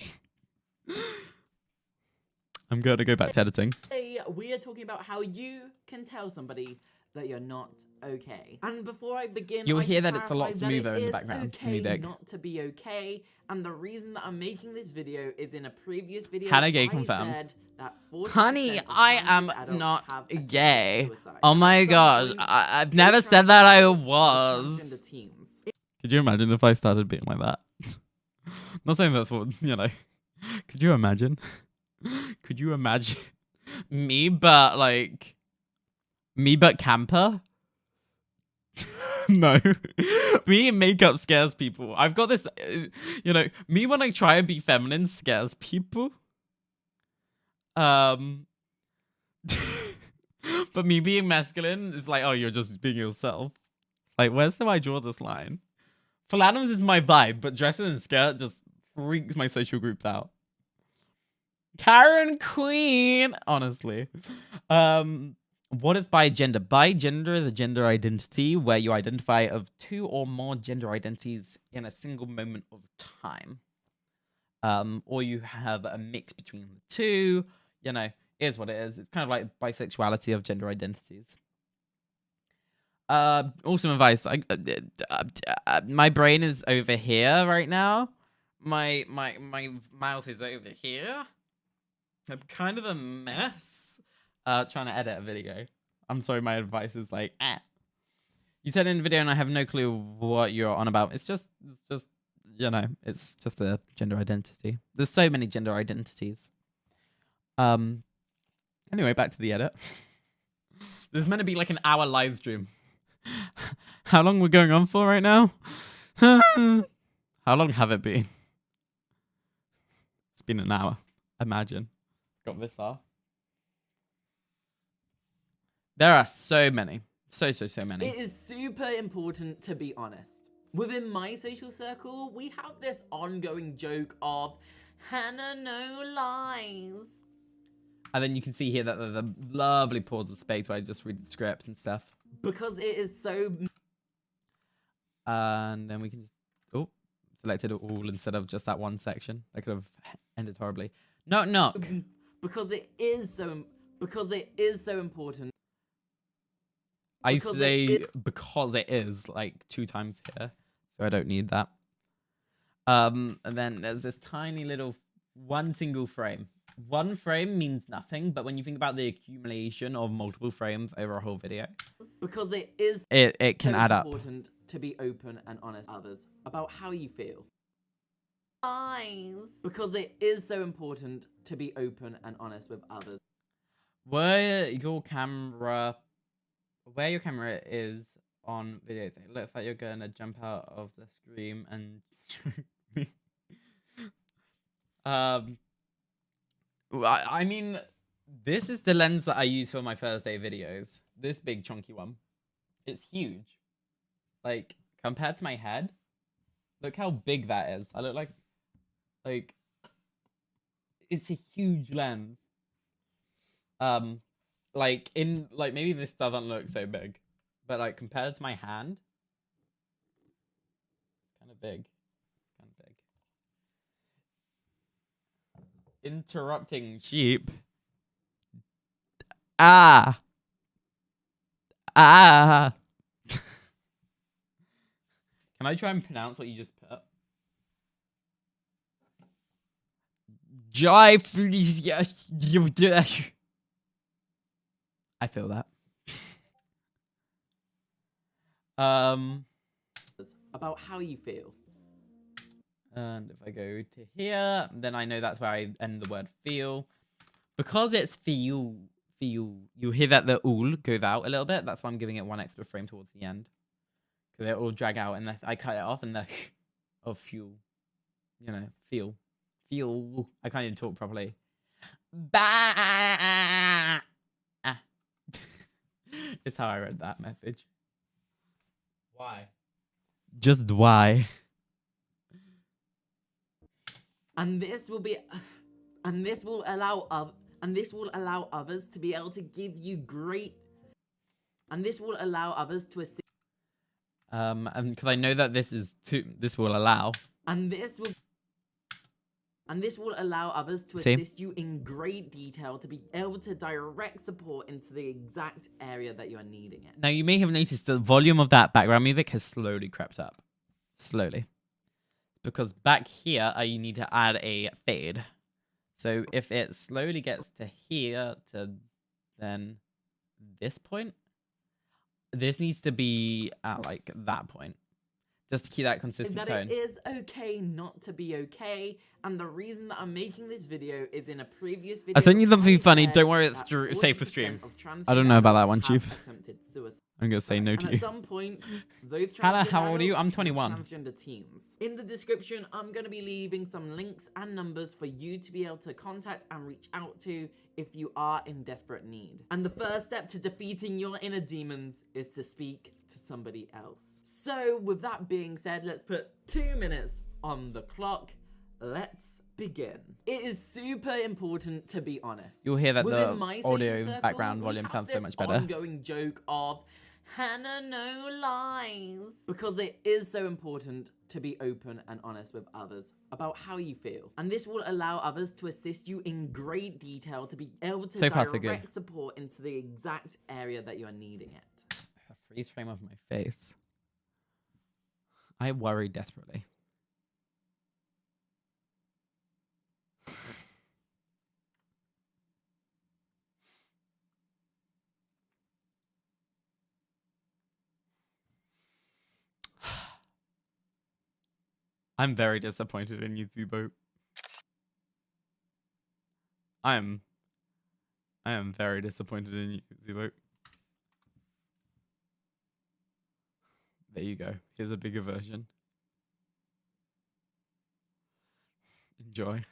I'm going to go back to editing. Today, we are talking about how you can tell somebody that you're not okay. And before I begin, You'll I hear should that it's a lot clarify that smoother it in the is background. okay Music. not to be okay. And the reason that I'm making this video is in a previous video, Hannah Gay I confirmed. said that 40% Honey, of I trans am adults not have attempted gay. suicide. Oh At my some gosh, point, I've gay never trans said that I adults or was. transgender teens. Could you imagine if I started being like that? Not saying that's what, you know. Could you imagine? Could you imagine me but camper? No. Me in makeup scares people. I've got this, you know, me when I try and be feminine scares people. But me being masculine is like, oh, you're just being yourself. Like, where's do I draw this line? Flannels is my vibe, but dressing in skirt just freaks my social groups out. Karen Queen, honestly. What is bigender? Bigender is a gender identity where you identify of two or more gender identities in a single moment of time. Or you have a mix between the two. You know, is what it is. It's kind of like bisexuality of gender identities. Awesome advice. My brain is over here right now. My mouth is over here. I'm kind of a mess. Trying to edit a video. I'm sorry, my advice is like, You said in the video and I have no clue what you're on about. It's just, you know, it's just a gender identity. There's so many gender identities. Anyway, back to the edit. There's meant to be like an hour live stream. How long we're going on for right now? How long have it been? It's been an hour. Imagine. Got this far. There are so many. So many. It is super important to be honest. Within my social circle, we have this ongoing joke of Hannah no lies. And then you can see here that the lovely pause of space where I just read the script and stuff. Because it is so... And then we can just... Oh, selected all instead of just that one section. That could have ended horribly. Knock. Because it is so important. I say because it is like 2 times here. So I don't need that. And then there's this tiny little one single frame. One frame means nothing, but when you think about the accumulation of multiple frames over a whole video, because it is it can add up. Important to be open and honest with others about how you feel. Because it is so important to be open and honest with others. Where your camera is on video, it looks like you're gonna jump out of the screen and I mean, this is the lens that I use for my first day videos. This big chunky one. It's huge. Like, compared to my head, look how big that is. I look like it's a huge lens. Like maybe this doesn't look so big, but like compared to my hand, it's kind of big. Interrupting sheep. Can I try and pronounce what you just put? I feel that. About how you feel. And if I go to here, then I know that's where I end the word feel. Because it's feel, you'll hear that the all goes out a little bit. That's why I'm giving it 1 extra frame towards the end. Because it all drag out and I cut it off and the of fuel. You know, feel. I can't even talk properly. Bah. It's how I read that message. Why? Just why? And this will be, and this will allow others to be able to give you great, and this will allow others to assist. And because I know that this will allow. And this will allow others to See? assist you in great detail to be able to direct support into the exact area that you are needing it. Now, you may have noticed the volume of that background music has slowly crept up. Slowly. Because back here, you need to add a fade. So if it slowly gets to here, to then this point, this needs to be at like that point. Just to keep that consistent tone. It is okay not to be okay, and the reason that I'm making this video is in a previous video. I sent you something funny. Don't worry, it's safe for stream. I don't know about that one, Chief. I'm gonna say no to you. At some point, those Hannah, how old are you? I'm 21. Transgender teens. In the description, I'm gonna be leaving some links and numbers for you to be able to contact and reach out to if you are in desperate need. And the first step to defeating your inner demons is to speak to somebody else. So with that being said, let's put 2 minutes on the clock. Let's begin. It is super important to be honest. You'll hear that Within the my social audio circle, background we volume have sounds so this much better. ongoing joke of Hannah no lies, because it is so important to be open and honest with others about how you feel. And this will allow others to assist you in great detail to be able to direct support into the exact area that you are needing it. A freeze frame of my face. I worry desperately. I'm very disappointed in you, Zubo. I am very disappointed in you, Zubo. There you go. Here's a bigger version. Enjoy.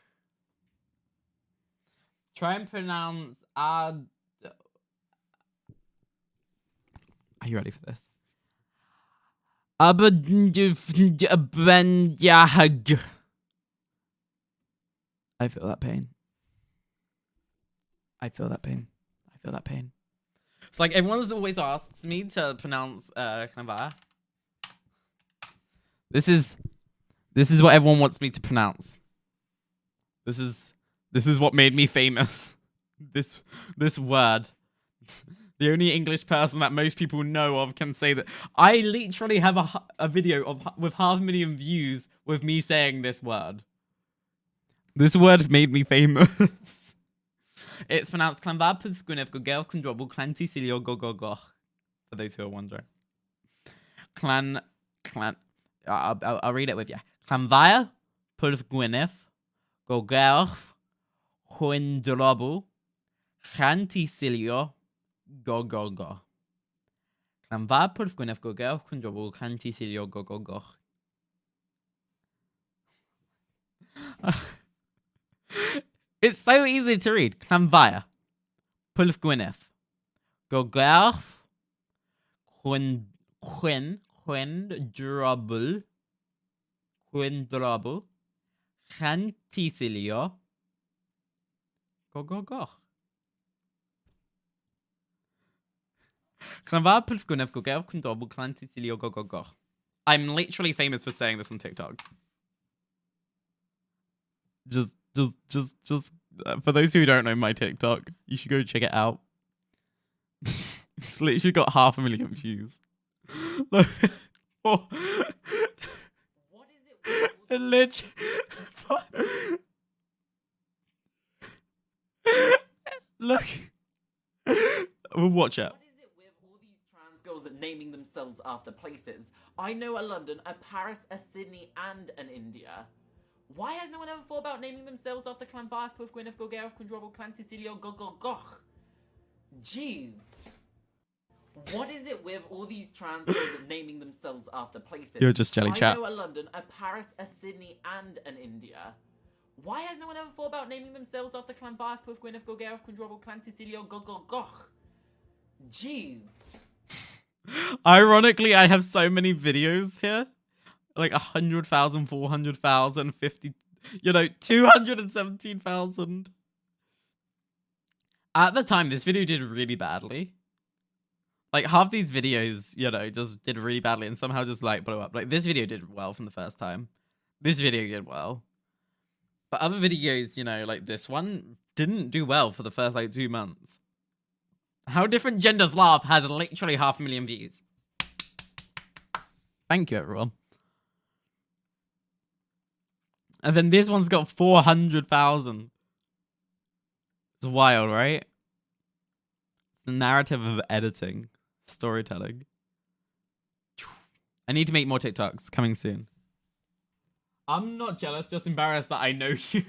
Try and pronounce ad. Are you ready for this? I feel that pain. I feel that pain. I feel that pain. It's like everyone's always asked me to pronounce Kanva. This is what everyone wants me to pronounce. This is what made me famous. This word. The only English person that most people know of can say that. I literally have a video with 500,000 views with me saying this word. This word made me famous. It's pronounced Clanvab Pusgunev Gogel Kundrobul Clanti Silio Gogogoch. For those who are wondering. I'll read it with you. Clanvaya Pusgunev Gogel Kundrobul Clanti Silio Go go go. Clanva Pusgunev Gogel Kundrobul Clanti Silio Go go go. It's so easy to read. Clanvaya Pusgunev Gogel Kundrobul Clanti Silio Go go go. I'm literally famous for saying this on TikTok. Just for those who don't know my TikTok, you should go check it out. It's literally got 500,000 views. Oh. What is it? Literally. Look. We'll watch it. Girls that naming themselves after places. I know a London, a Paris, a Sydney, and an India. Why has no one ever thought about naming themselves after Clanvarth, Puff, Gwyneth, Gogera, Kundrobal, Clan Titilio, Gogogoch? Jeez. What is it with all these trans girls naming themselves after places? You're just jelly chat. I know a London, a Paris, a Sydney, and an India. Why has no one ever thought about naming themselves after Clan Varputh, Gwyneth, Golgariff, Conjurable, Clan Titilio, Goch? Jeez. Ironically, I have so many videos here. Like 100,000, 400,000, 50, 217,000. At the time, this video did really badly. Like, half these videos, just did really badly and somehow just, like, blew up. Like, this video did well from the first time. This video did well. But other videos, like this one, didn't do well for the first, 2 months. How Different Genders Laugh has literally 500,000 views. Thank you, everyone. And then this one's got 400,000. It's wild, right? The narrative of editing. Storytelling. I need to make more TikToks. Coming soon. I'm not jealous, just embarrassed that I know you.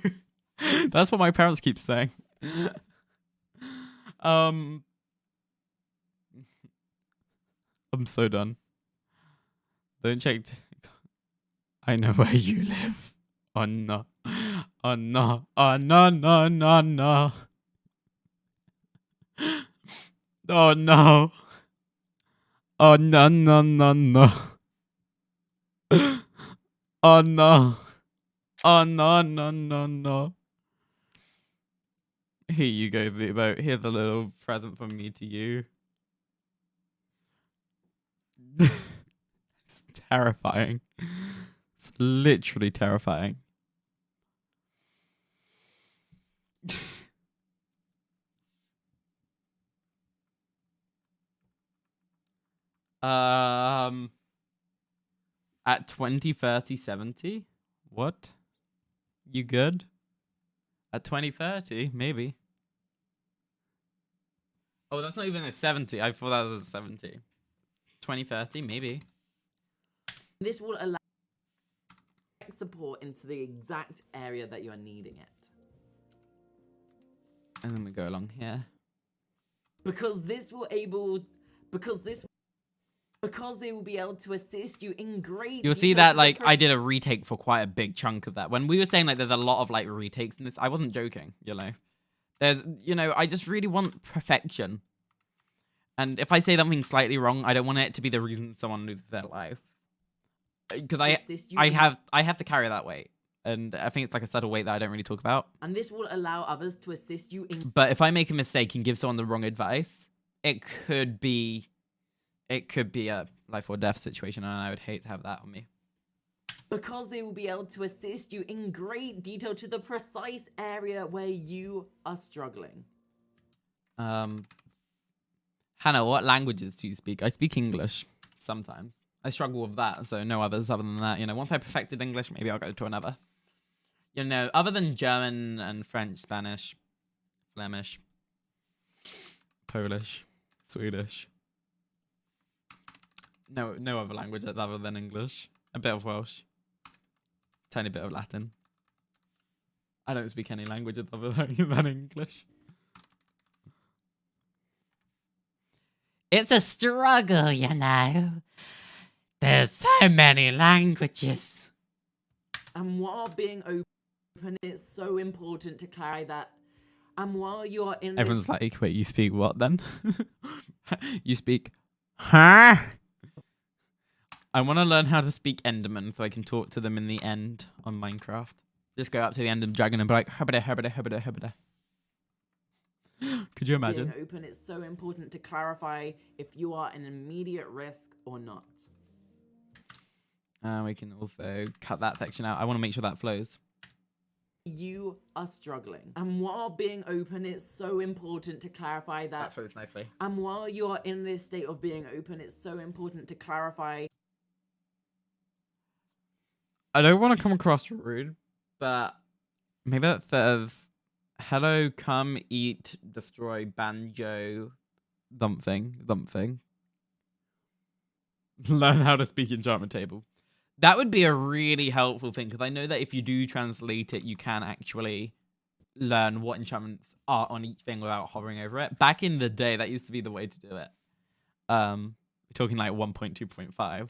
That's what my parents keep saying. I'm so done. Don't check. I know where you live. Oh no. Oh no. Oh no, no, no, no. Oh no. Oh no, no, no, no. Oh no. Oh no, no, no, no. Here you go, Vivo. Here's a little present from me to you. It's terrifying. It's literally terrifying. At 20, 30, 70? What? You good? At 2030, maybe. Oh, that's not even a 70. I thought that was a 70. 2030, maybe. This will allow support into the exact area that you're needing it. And then we go along here. Because they will be able to assist you in great You'll see that, like, I did a retake for quite a big chunk of that. When we were saying, like, there's a lot of, like, retakes in this, I wasn't joking, There's, I just really want perfection. And if I say something slightly wrong, I don't want it to be the reason someone loses their life. Because I have to carry that weight. And I think it's like a subtle weight that I don't really talk about. And this will allow others to assist you in... But if I make a mistake and give someone the wrong advice, it could be a life or death situation, and I would hate to have that on me. Because they will be able to assist you in great detail to the precise area where you are struggling. Hannah, what languages do you speak? I speak English sometimes. I struggle with that, so no others other than that. Once I perfected English, maybe I'll go to another. Other than German and French, Spanish, Flemish, Polish, Swedish. No other language other than English. A bit of Welsh. Tiny bit of Latin. I don't speak any languages other than English. It's a struggle, There's so many languages. And while being open, it's so important to clarify that. And while you are in Everyone's like, wait, you speak what then? You speak, huh? I want to learn how to speak Enderman so I can talk to them in the end on Minecraft. Just go up to the end of the dragon and be like, herbada, herbada, herbada, herbada. Could you imagine? Being open, it's so important to clarify if you are an immediate risk or not. We can also cut that section out. I want to make sure that flows. You are struggling. And while being open, it's so important to clarify that. That flows nicely. And while you are in this state of being open, it's so important to clarify. I don't want to come across rude, but maybe that says, hello, come, eat, destroy, banjo, something. Learn how to speak enchantment table. That would be a really helpful thing, because I know that if you do translate it, you can actually learn what enchantments are on each thing without hovering over it. Back in the day, that used to be the way to do it. We're talking like 1.2.5.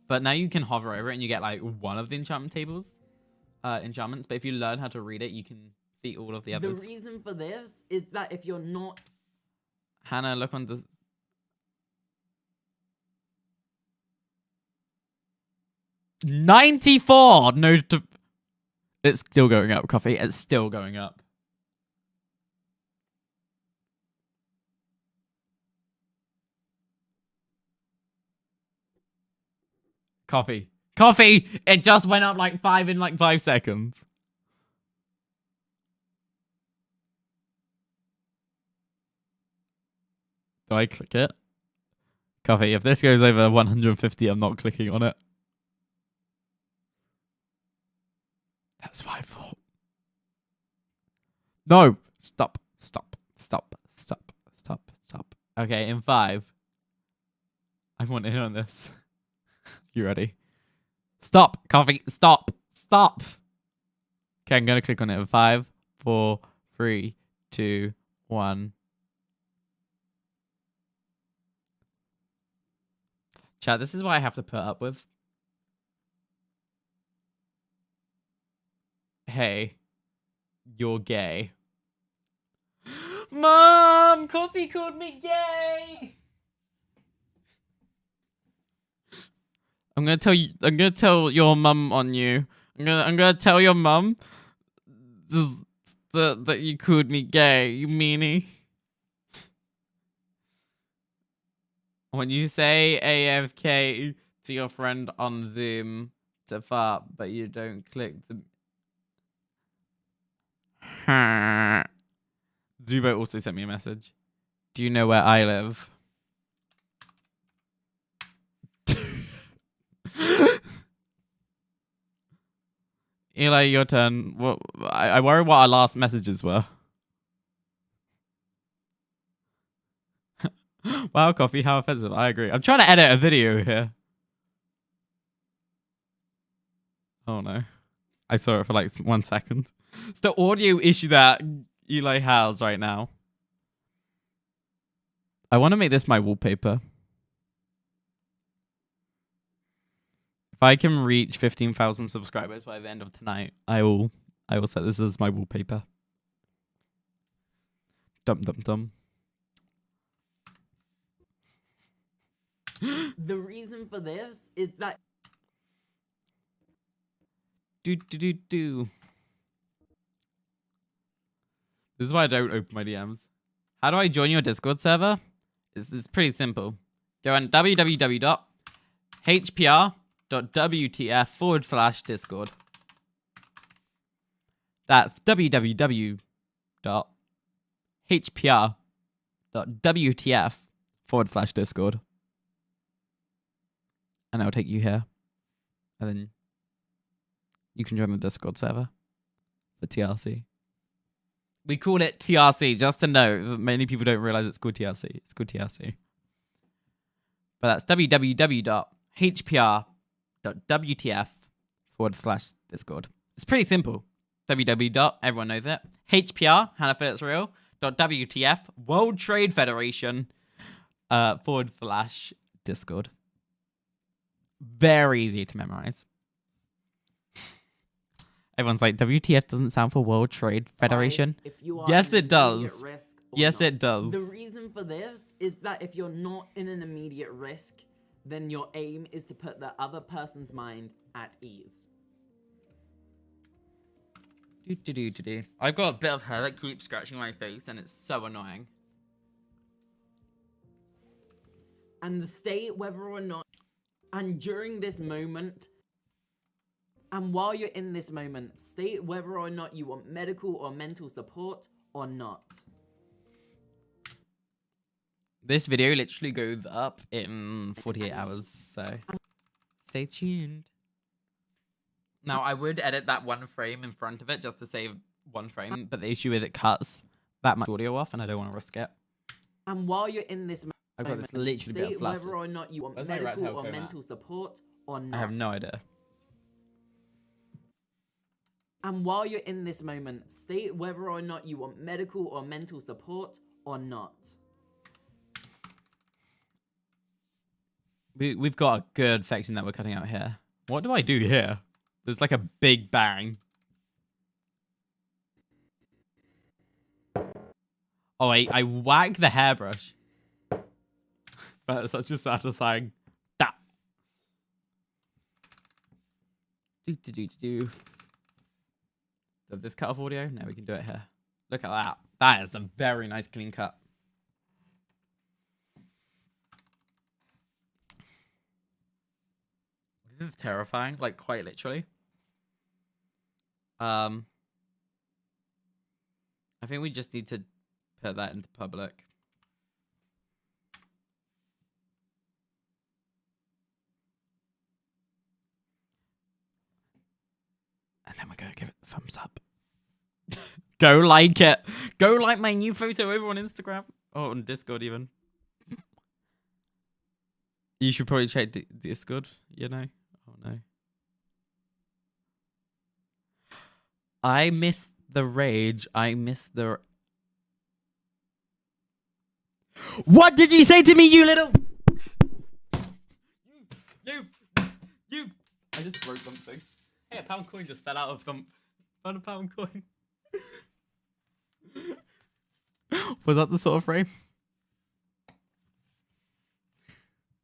But now you can hover over it and you get like one of the enchantment tables. enchantments, but if you learn how to read it, you can see all of the others. The reason for this is that if you're not... Hannah, look on the... 94! No, it's still going up, Coffee. It's still going up. Coffee. Coffee! It just went up like 5 in like 5 seconds. Do I click it? Coffee, if this goes over 150, I'm not clicking on it. That's 5-4. No! Stop. Stop. Stop. Stop. Stop. Stop. Okay, in 5. I want in on this. You ready? Stop, Coffee. Stop. Stop. Okay, I'm going to click on it in 5, 4, 3, 2, 1. Chat, this is what I have to put up with. Hey, you're gay. Mom, Coffee called me gay. I'm gonna tell your mum on you. I'm gonna tell your mum that you called me gay, you meanie. When you say AFK to your friend on Zoom to fart, but you don't click the... Zubo also sent me a message. Do you know where I live? Eli, your turn. What? I worry what our last messages were. Wow, Coffee, how offensive. I agree. I'm trying to edit a video here. Oh no. I saw it for like 1 second. It's the audio issue that Eli has right now. I want to make this my wallpaper. If I can reach 15,000 subscribers by the end of tonight, I will set this as my wallpaper. Dum dum dum. The reason for this is that... Do. This is why I don't open my DMs. How do I join your Discord server? It's pretty simple. Go on www.hpr.wtf/Discord. That's www.hpr.wtf/Discord. And I'll take you here. And then you can join the Discord server for TRC. We call it TRC, just to know that many people don't realize it's called TRC. It's called TRC. But that's www.hpr.wtf/Discord. It's pretty simple. Everyone knows it. HPR, Hannah Phillips Real, .wtf, World Trade Federation, /Discord. Very easy to memorize. Everyone's like, WTF doesn't sound for World Trade Federation. Yes, it does. Yes, it does. The reason for this is that if you're not in an immediate risk, then your aim is to put the other person's mind at ease. I've got a bit of hair that keeps scratching my face, and it's so annoying. And state whether or not, and during this moment, and while you're in this moment, state whether or not you want medical or mental support or not. This video literally goes up in 48 hours, so stay tuned. Now, I would edit that one frame in front of it just to save one frame, but the issue is it cuts that much audio off, and I don't want to risk it. And while you're in this moment, I've got this literally bit of fluff. Whether or not you want medical or mental support or not. I have no idea. And while you're in this moment, state whether or not you want medical or mental support or not. We've got a good section that we're cutting out here. What do I do here? There's like a big bang. Oh, I whack the hairbrush. But it's such a satisfying. That. Do. Does this cut off audio? No, we can do it here. Look at that. That is a very nice clean cut. This is terrifying, like quite literally. I think we just need to put that into public. And then we're going to give it the thumbs up. Go like it. Go like my new photo over on Instagram. Oh, on Discord even. You should probably check Discord, you know? Oh, no. I miss the rage. I miss the... What did you say to me, you little... You... I just broke something. Hey, a pound coin just fell out of them. Found a pound coin. Was that the sort of frame?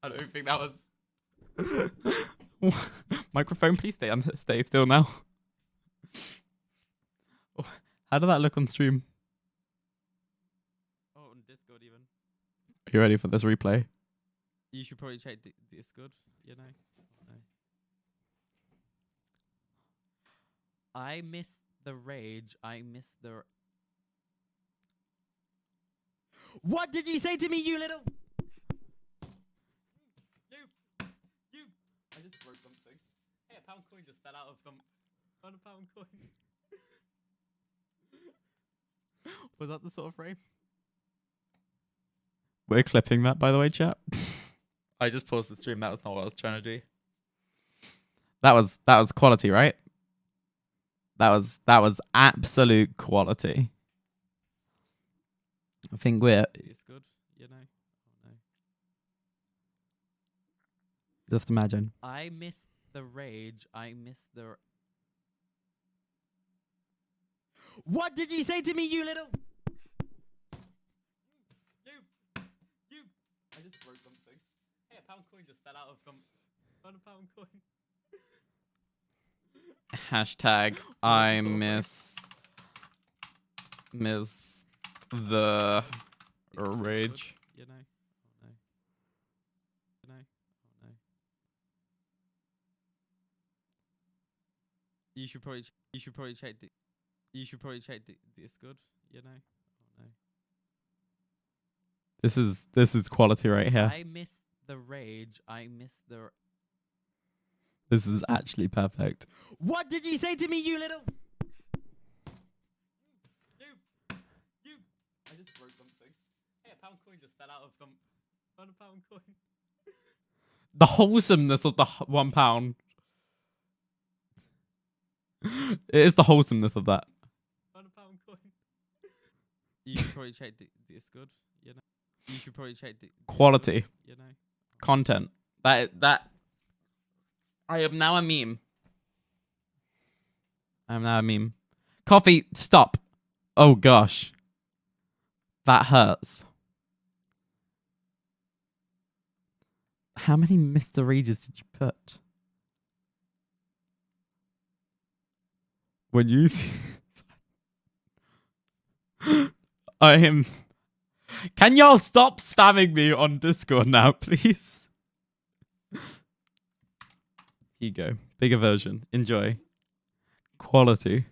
I don't think that was... Microphone, please stay still now. How did that look on stream? Oh, on Discord even. Are you ready for this replay? You should probably check Discord, you know? No. I miss the rage. I miss the... What did you say to me, you little... You... I just broke something. Hey, a pound coin just fell out of them. Found a pound coin. Was that the sort of frame? We're clipping that, by the way, chat. I just paused the stream. That was not what I was trying to do. That was quality, right? That was absolute quality. I think it's good, you know. Oh, no. Just imagine. I miss the rage. I miss the... What did you say to me, you little... You... I just broke something. Hey, a pound coin just fell out of them. Found a pound coin. Hashtag I miss the rage. You know. Oh, no. You know. Oh, no. You should probably check Discord, you know. Oh, no. This is quality right here. I miss the rage. I miss the... This is actually perfect. What did you say to me, you little... You... I just broke something. Hey, a pound coin just fell out of them. Found a pound coin. The wholesomeness of the £1. It is the wholesomeness of that. Found a pound coin. You should probably check Discord, you know. You should probably check quality, you know. Content. That I am now a meme. I am now a meme. Coffee, stop. Oh gosh. That hurts. How many Mr. Rages did you put? When you... I am... Can y'all stop spamming me on Discord now, please? Here you go. Bigger version. Enjoy. Quality.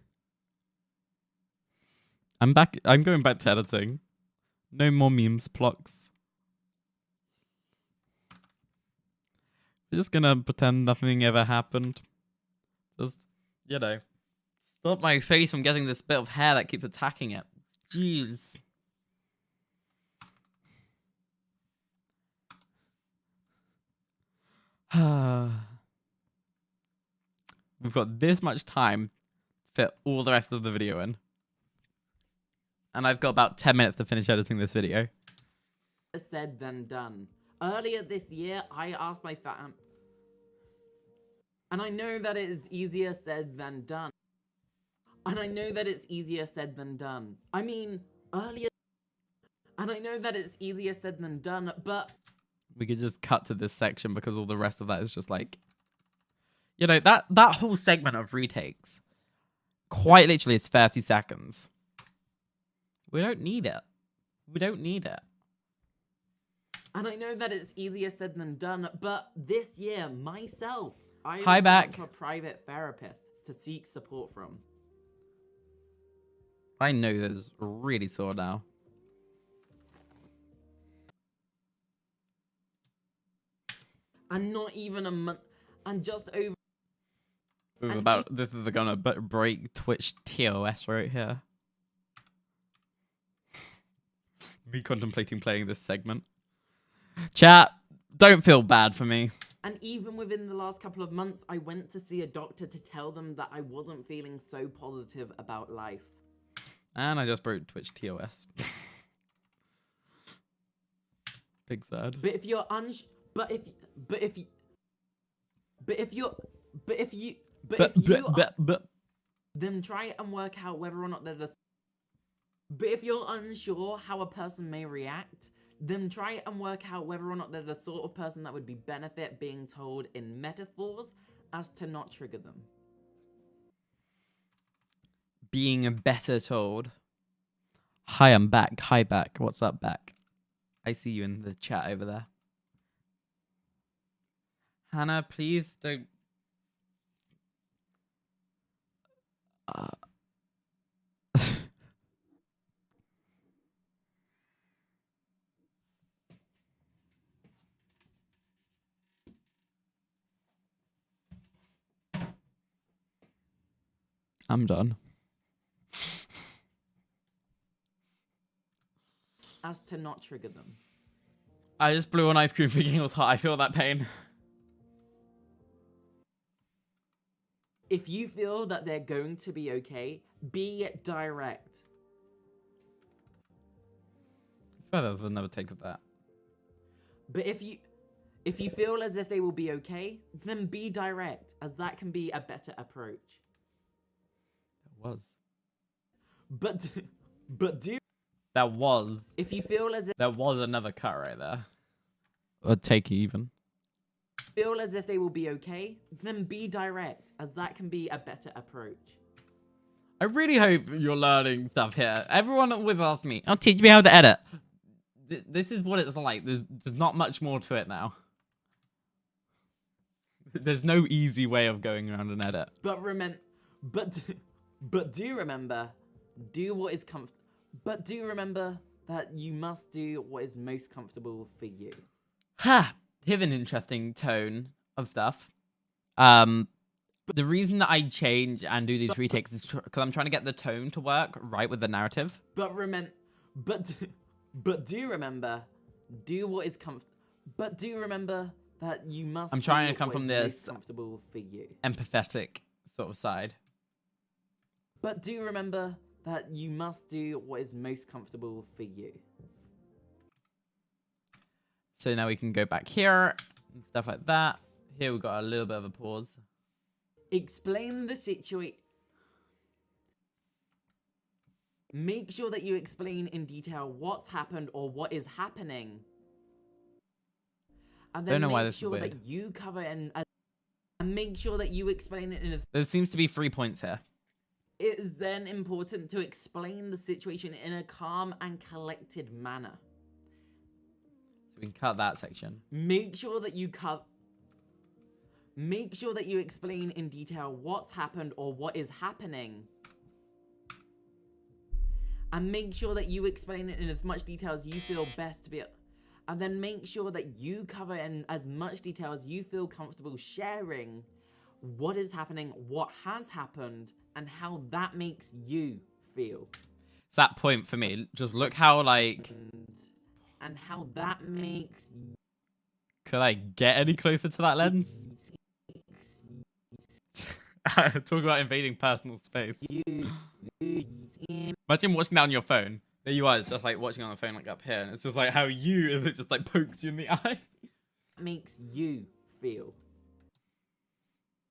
I'm back. I'm going back to editing. No more memes, plucks. We're just gonna pretend nothing ever happened. Just, you know, stop my face from getting this bit of hair that keeps attacking it. Jeez. We've got this much time to fit all the rest of the video in. And I've got about 10 minutes to finish editing this video. Said than done. Earlier this year, I asked my fam... And I know that it is easier said than done. And I know that it's easier said than done. I mean, earlier... And I know that it's easier said than done, but We could just cut to this section because all the rest of that is just like, you know, that whole segment of retakes, quite literally, it's 30 seconds. We don't need it. We don't need it. And I know that it's easier said than done, but this year, myself, I Hi, reached back. out to a private therapist to seek support from. I know this is really sore now. And not even a month, and just over. Ooh, And about this is gonna break Twitch TOS right here. Me contemplating playing this segment. Chat, don't feel bad for me. And even within the last couple of months, I went to see a doctor to tell them that I wasn't feeling so positive about life. And I just broke Twitch TOS. Big sad. But if you're then try and work out whether or not they're the. But if you're unsure how a person may react, then try and work out whether or not they're the sort of person that would be benefit being told in metaphors as to not trigger them. Being better told. Hi, I'm back. Hi, back. What's up, back? I see you in the chat over there. Hannah, please don't. I'm done. As to not trigger them. I just blew an ice cream thinking it was hot. I feel that pain. If you feel that they're going to be okay, be direct. Further than another take of that. But if you feel as if they will be okay, then be direct, as that can be a better approach. That was. But do. That was. If you feel as if. There was another cut right there. Or take even. Feel as if they will be okay, then be direct, as that can be a better approach. I really hope you're learning stuff here. Everyone always asks me, "Oh, teach me how to edit." This is what it's like. There's not much more to it now. There's no easy way of going around an edit. But do remember, do what is But do remember that you must do what is most comfortable for you. Ha! Here's an interesting tone of stuff. The reason that I change and do these retakes is because I'm trying to get the tone to work right with the narrative. But do remember, do what is But do remember that you must. I'm trying do to come what from is this most comfortable for you. Empathetic sort of side. But do remember that you must do what is most comfortable for you. So now we can go back here and stuff like that. Here we've got a little bit of a pause. Explain the situation. Make sure that you explain in detail what's happened or what is happening. And then Don't know why make this is sure weird. that you cover and make sure that you explain it in a. There seems to be 3 points here. It is then important to explain the situation in a calm and collected manner. So we can cut that section. Make sure that you Make sure that you explain in detail what's happened or what is happening. And make sure that you explain it in as much detail as you feel best to be. And then make sure that you cover in as much detail as you feel comfortable sharing what is happening, what has happened, and how that makes you feel. It's that point for me. Just look how, like... And how that makes... Could I get any closer to that lens? Talk about invading personal space. Imagine watching that on your phone. There you are, it's just like watching on the phone like up here. And it's just like how you, it just like pokes you in the eye. Makes you feel.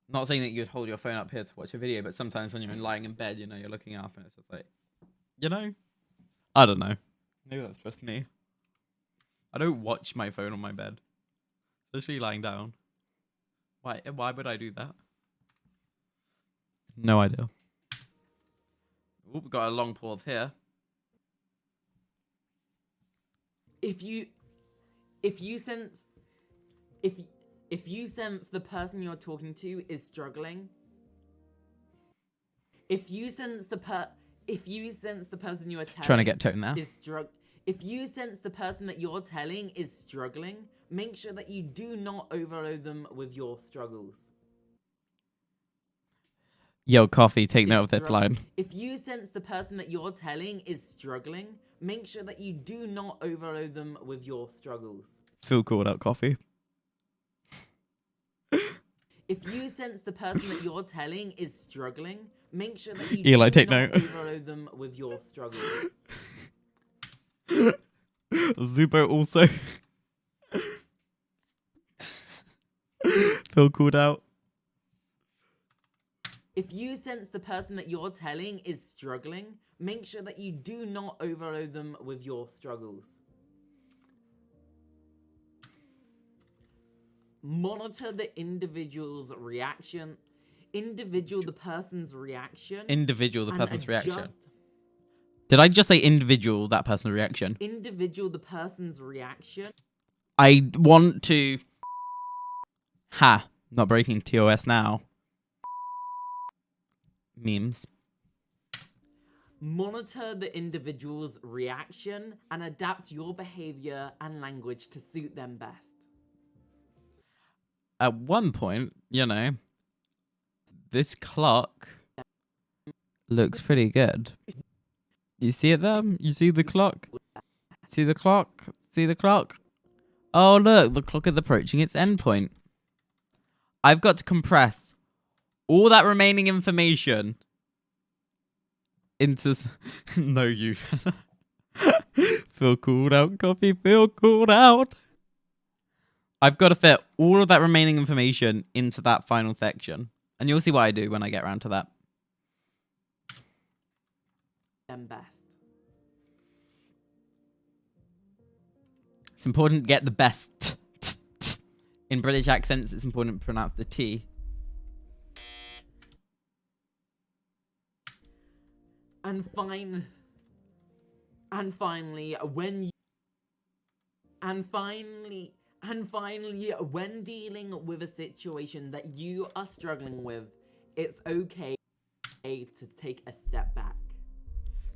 Not saying that you'd hold your phone up here to watch a video, but sometimes when you're lying in bed, you know, you're looking up and it's just like, you know? I don't know. Maybe that's just me. I don't watch my phone on my bed, especially lying down. Why would I do that? No idea. Oh, we got a long pause here. If you sense the person you're talking to is struggling, if you sense the person you are telling Trying to get tone there. if you sense the person that you're telling is struggling, make sure that you do not overload them with your struggles. Yo, Coffee, take note of this line. If you sense the person that you're telling is struggling, make sure that you do not overload them with your struggles. Feel called out, Coffee. If you sense the person that you're telling is struggling, make sure that you Eli, do take not note. overload them with your struggles. Zubo also. Feel called out. If you sense the person that you're telling is struggling, make sure that you do not overload them with your struggles. Monitor the individual's reaction. Individual the person's reaction. Did I just say individual that person's reaction? Individual the person's reaction. I want to... Ha. Not breaking TOS now. Memes. Monitor the individual's reaction and adapt your behavior and language to suit them best. At one point, you know, this clock looks pretty good. You see it there? You see the clock? See the clock? See the clock? Oh, look, the clock is approaching its endpoint. I've got to compress all that remaining information into... No, you. Feel called out, Coffee. Feel called out. I've got to fit all of that remaining information into that final section. And you'll see what I do when I get around to that. Best. It's important to get the best. In British accents, it's important to pronounce the T. And finally, when dealing with a situation that you are struggling with, it's okay to take a step back.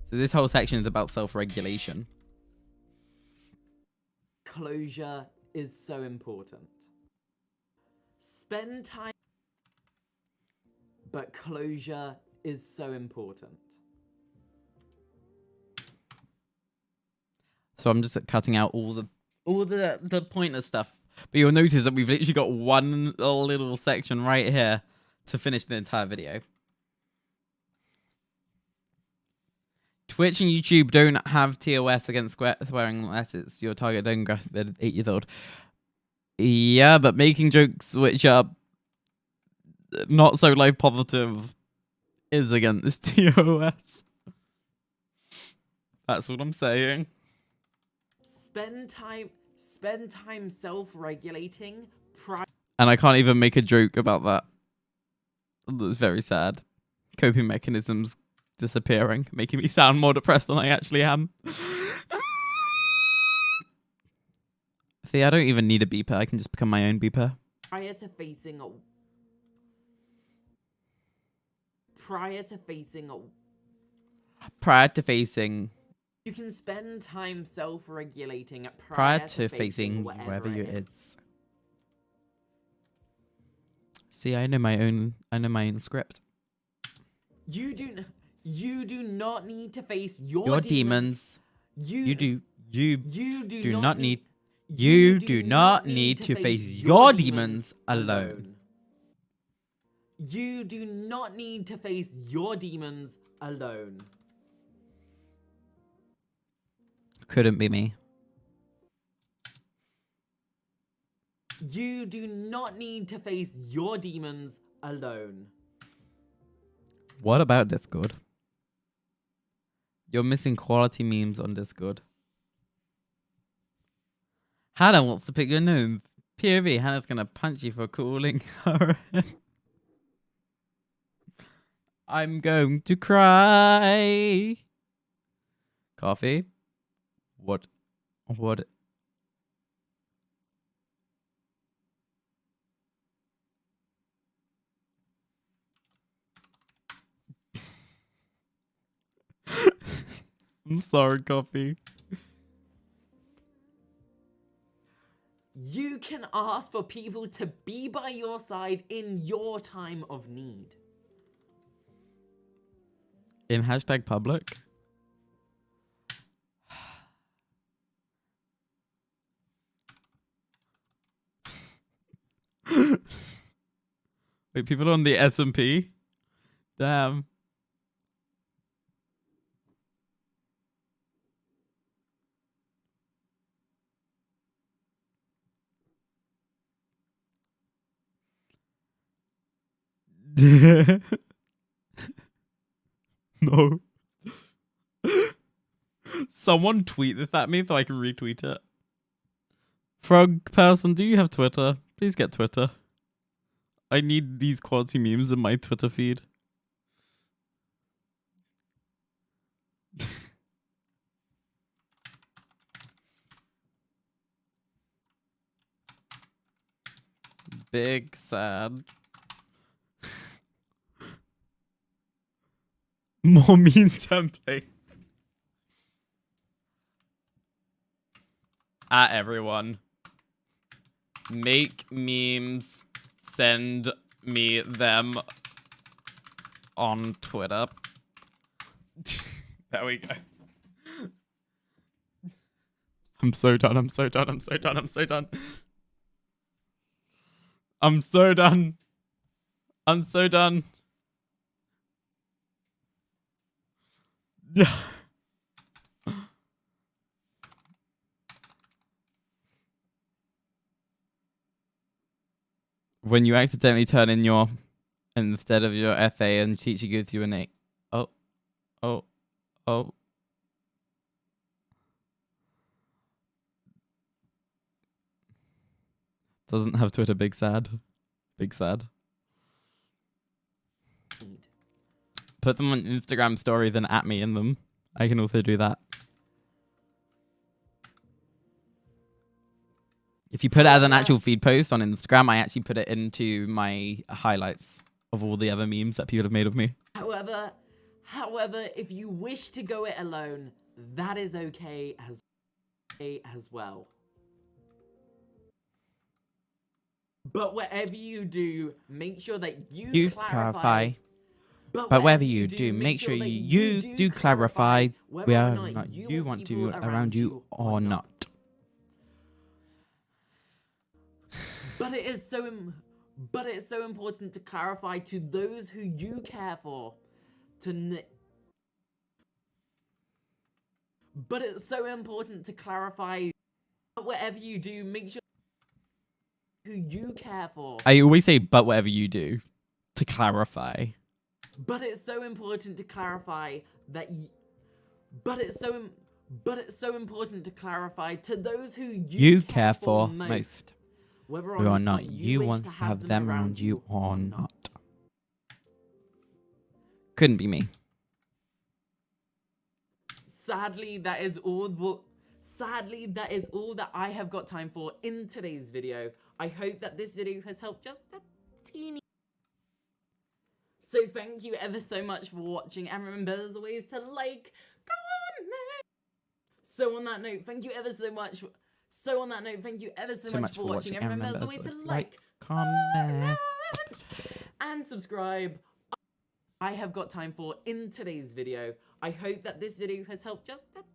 So this whole section is about self-regulation. Closure is so important. Spend time, but closure is so important. So I'm just cutting out all the pointless stuff. But you'll notice that we've literally got one little section right here to finish the entire video. Twitch and YouTube don't have TOS against swearing unless it's your target demographic that is 8 years old. Yeah, but making jokes which are not so life positive is against TOS. That's what I'm saying. Spend time self-regulating. And I can't even make a joke about that. That's very sad. Coping mechanisms disappearing, making me sound more depressed than I actually am. See, I don't even need a beeper. I can just become my own beeper. Prior to facing you can spend time self-regulating prior to facing whatever it is. See, I know my own script. You do not need to face your demons. You do not need to face your demons alone. You do not need to face your demons alone. Couldn't be me. You do not need to face your demons alone. What about Discord? You're missing quality memes on Discord. Hannah wants to pick your nose. POV, Hannah's gonna punch you for calling her. I'm going to cry. Coffee? What? What? I'm sorry, Coffee. You can ask for people to be by your side in your time of need. In hashtag public? Wait, people on the S&P? Damn. No. Someone tweet this at me so I can retweet it. Frog person, do you have Twitter? Please get Twitter. I need these quality memes in my Twitter feed. Big sad. More meme templates. At everyone. Make memes. Send me them on Twitter. There we go. I'm so done. I'm so done. I'm so done. I'm so done. I'm so done. I'm so done. When you accidentally turn in your instead of your essay and teacher gives you an A. Oh. Doesn't have Twitter. Big sad. Big sad. Put them on Instagram stories and at me in them. I can also do that. If you put it as an actual feed post on Instagram, I actually put it into my highlights of all the other memes that people have made of me. However, if you wish to go it alone, that is okay as well. But whatever you do, make sure that you clarify. But whatever you do, make sure you do clarify whether or not you want to around you or not. But it's so important to clarify to those who you care for. But it's so important to clarify. Whatever you do, make sure who you care for. I always say, but whatever you do, to clarify. But it's so important to clarify that. But it's so important to clarify to those who you care for most. Whether or not you want to have them around you or not. Couldn't be me. Sadly, that is all that I have got time for in today's video. I hope that this video has helped just a teeny. So thank you ever so much for watching, and remember as always to like, comment. So on that note, thank you ever so much. For watching, and remember as always to like, comment, and subscribe. I have got time for in today's video. I hope that this video has helped just that.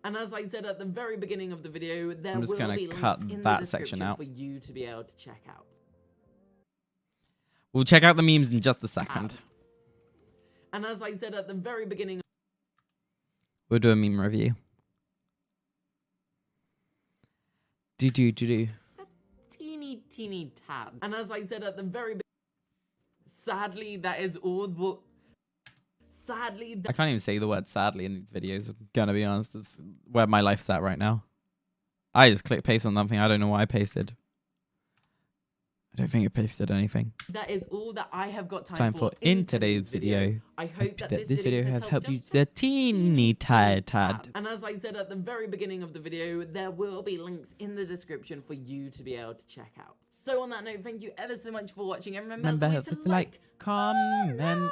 And as I said at the very beginning of the video, there will be links in the description for you to be able to check out. We'll check out the memes in just a second. And as I said at the very beginning, we'll do a meme review. Do. That teeny tab. And as I said at the very beginning, sadly, that is all. Sadly, I can't even say the word sadly in these videos. I'm gonna be honest, it's where my life's at right now. I just clicked paste on something. I don't know why I pasted. I don't think it pasted anything. That is all that I have got Time for in today's video. I hope that this video has helped you just the teeny tad. And as I said at the very beginning of the video, there will be links in the description for you to be able to check out. So on that note, thank you ever so much for watching, and remember to like, comment,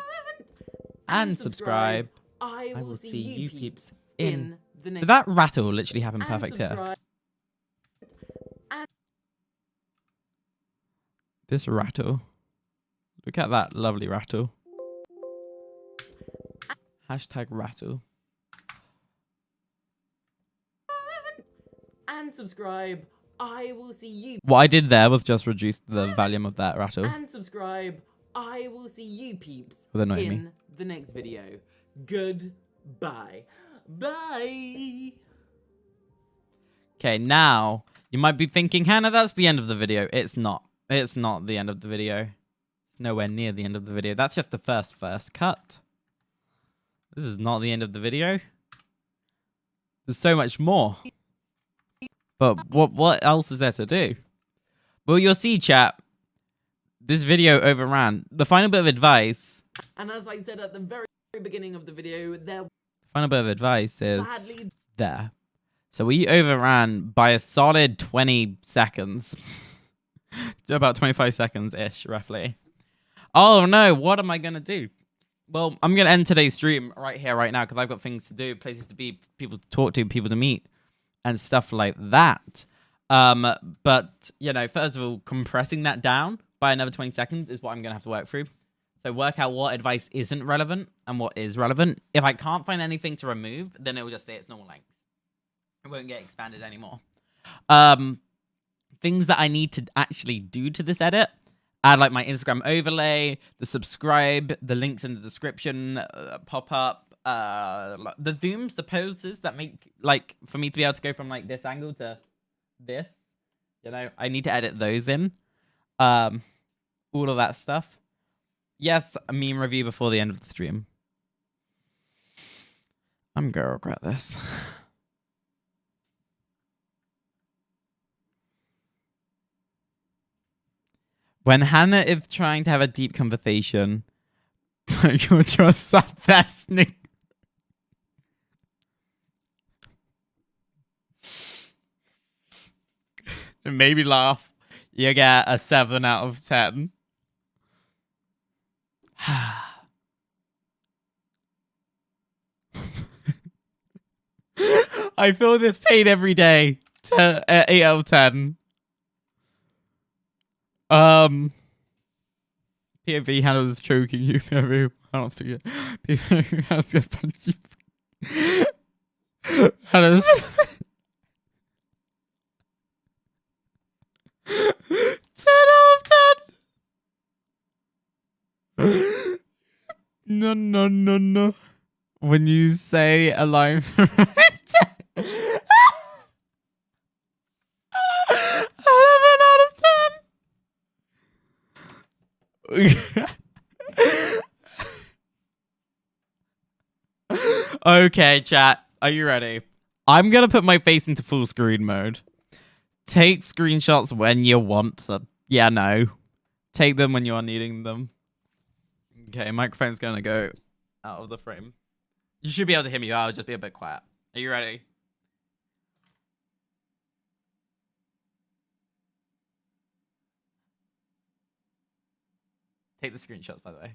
and subscribe. I will see you peeps in the next. Did that rattle literally happen perfect here? This rattle. Look at that lovely rattle. Hashtag rattle. And subscribe. I will see you. What I did there was just reduce the volume of that rattle. And subscribe. I will see you peeps in the next video. Goodbye. Bye. Okay, now you might be thinking, Hannah, that's the end of the video. It's not. It's not the end of the video. It's nowhere near the end of the video. That's just the first cut. This is not the end of the video. There's so much more. But what else is there to do? Well, you'll see, chat. This video overran. The final bit of advice. And as I said at the very beginning of the video, the final bit of advice is there. So we overran by a solid 20 seconds. About 25 seconds-ish, roughly. Oh no, what am I going to do? Well, I'm going to end today's stream right here, right now, because I've got things to do, places to be, people to talk to, people to meet, and stuff like that. But, you know, first of all, compressing that down by another 20 seconds is what I'm going to have to work through. So work out what advice isn't relevant and what is relevant. If I can't find anything to remove, then it will just stay its normal length. It won't get expanded anymore. Things that I need to actually do to this edit. Add like my Instagram overlay, the subscribe, the links in the description pop up, the zooms, the poses that make like for me to be able to go from like this angle to this. You know, I need to edit those in. All of that stuff. Yes, a meme review before the end of the stream. I'm gonna regret this. When Hannah is trying to have a deep conversation, but you're just sat there snick. And maybe laugh. You get a 7 out of 10. I feel this pain every day. 8 out of 10. POV handles choking you. I don't speak it. POV handles get punchy. Handles. 10 out of 10. No. When you say a line. 11 out of 10. Okay, chat. Are you ready? I'm going to put my face into full screen mode. Take screenshots when you want them. Yeah, no. Take them when you are needing them. Okay, microphone's going to go out of the frame. You should be able to hear me. I'll just be a bit quiet. Are you ready? Take the screenshots, by the way.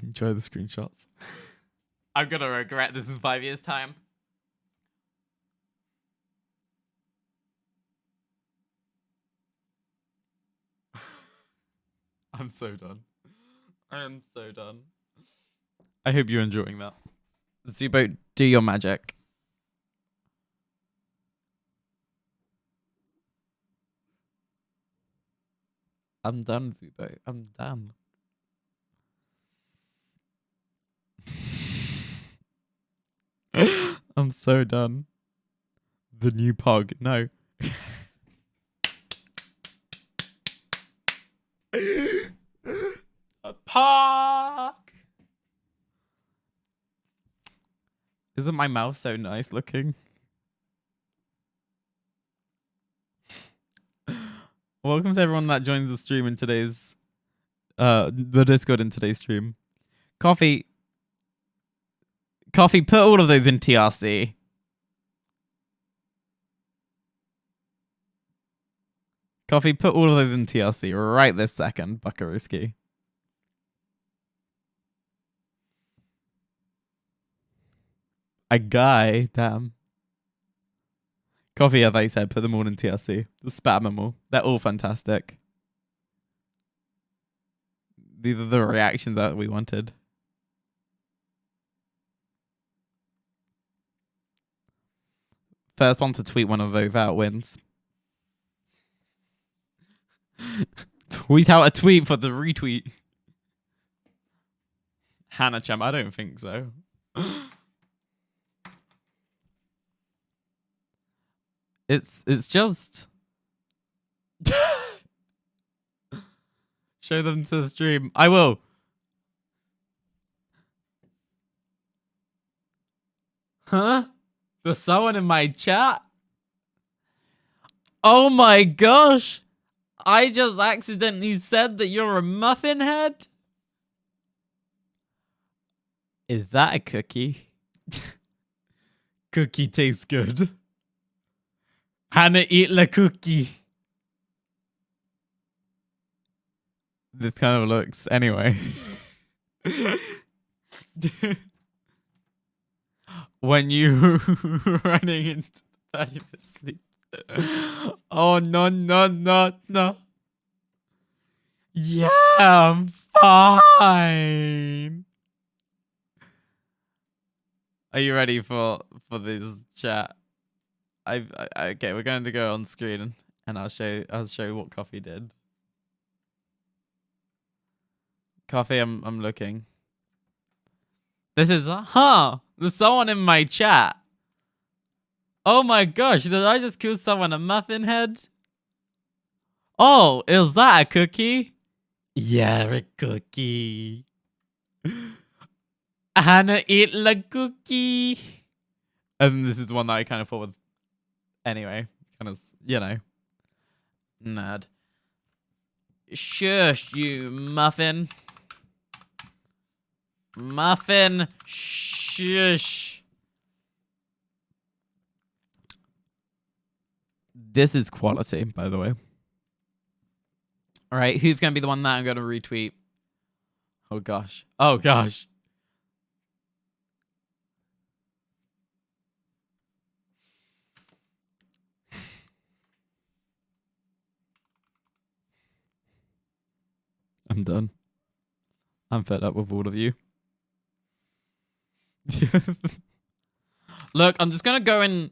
Enjoy the screenshots. I'm gonna regret this in 5 years' time. I'm so done. I am so done. I hope you're enjoying that. Zubo, do your magic. I'm done, Zubo. I'm done. I'm so done. The new pug. No. A pug. Isn't my mouth so nice looking? Welcome to everyone that joins the stream in today's the Discord in today's stream. Coffee, put all of those in TRC. Coffee, put all of those in TRC right this second, Buckarooski. A guy, damn. Coffee, as I said, put them all in TRC. Just spam them all. They're all fantastic. These are the reactions that we wanted. First one to tweet one of those out wins. Tweet out a tweet for the retweet. Hannah Champ, I don't think so. It's just show them to the stream. I will. Huh? There's someone in my chat? Oh my gosh. I just accidentally said that you're a muffin head? Is that a cookie? Cookie tastes good. Hannah, eat la cookie. This kind of looks anyway. When you running into 30 minutes sleep. Oh no. Yeah, I'm fine. Are you ready for this chat? Okay, we're going to go on screen and I'll show what Coffee did. Coffee, I'm looking. This is there's someone in my chat. Oh my gosh, did I just kill someone a muffin head? Oh, is that a cookie? Yeah, a cookie. Hannah, eat la cookie. And this is one that I kind of thought was anyway, kind of, you know, nerd. Shush, you muffin. Muffin, shush. This is quality, by the way. All right, who's going to be the one that I'm going to retweet? Oh, gosh. Oh, gosh. I'm done. I'm fed up with all of you. Look, I'm just going to go and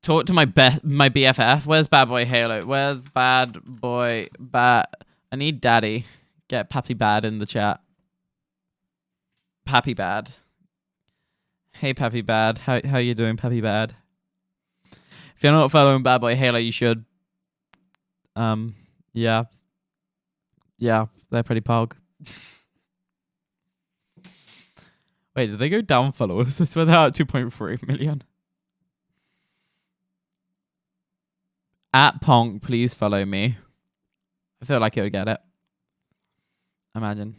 talk to my BFF. Where's Bad Boy Halo? Where's Bad Boy Bad? I need Daddy. Get Pappy Bad in the chat. Pappy Bad. Hey, Pappy Bad. How you doing, Pappy Bad? If you're not following Bad Boy Halo, you should. Yeah. Yeah, they're pretty pog. Wait, did they go down followers? I swear they're at 2.3 million. At Ponk, please follow me. I feel like it would get it. Imagine.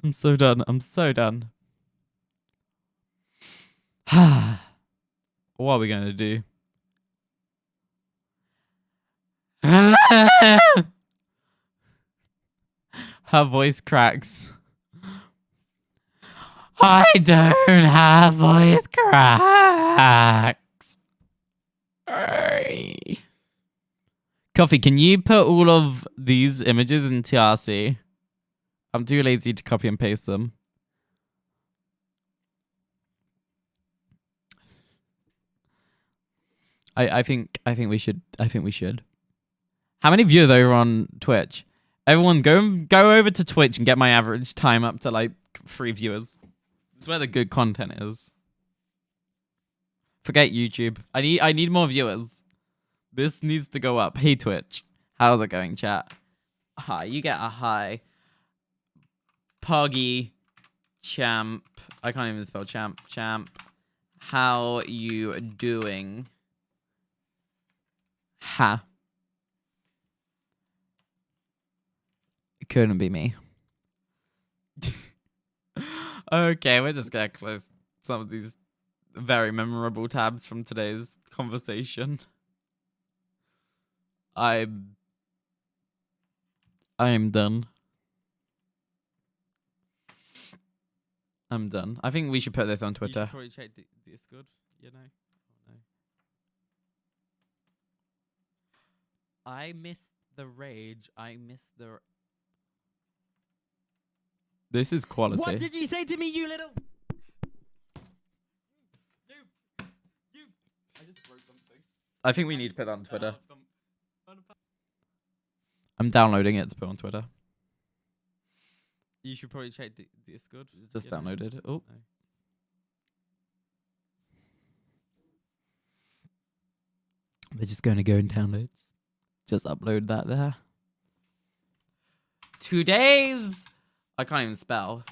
I'm so done. I'm so done. What are we going to do? Her voice cracks. I don't have voice cracks. Coffee, can you put all of these images in TRC? I'm too lazy to copy and paste them. I think we should. How many viewers over on Twitch? Everyone go over to Twitch and get my average time up to like 3 viewers. It's where the good content is. Forget YouTube. I need more viewers. This needs to go up. Hey Twitch. How's it going, chat? Hi, you get a hi. Poggy. Champ. I can't even spell champ. Champ. How you doing? Ha. It couldn't be me. Okay, we're just gonna close some of these very memorable tabs from today's conversation. I'm done. I'm done. I think we should put this on Twitter. You should probably check Discord, you know. Oh, no. I miss the rage. I miss the. This is quality. What did you say to me, you little? You. I just wrote something. I think we need to put that on Twitter. I'm downloading it to put on Twitter. You should probably check Discord. Just downloaded it. Oh. No. We're just going to go in downloads. Just upload that there. 2 days. I can't even spell.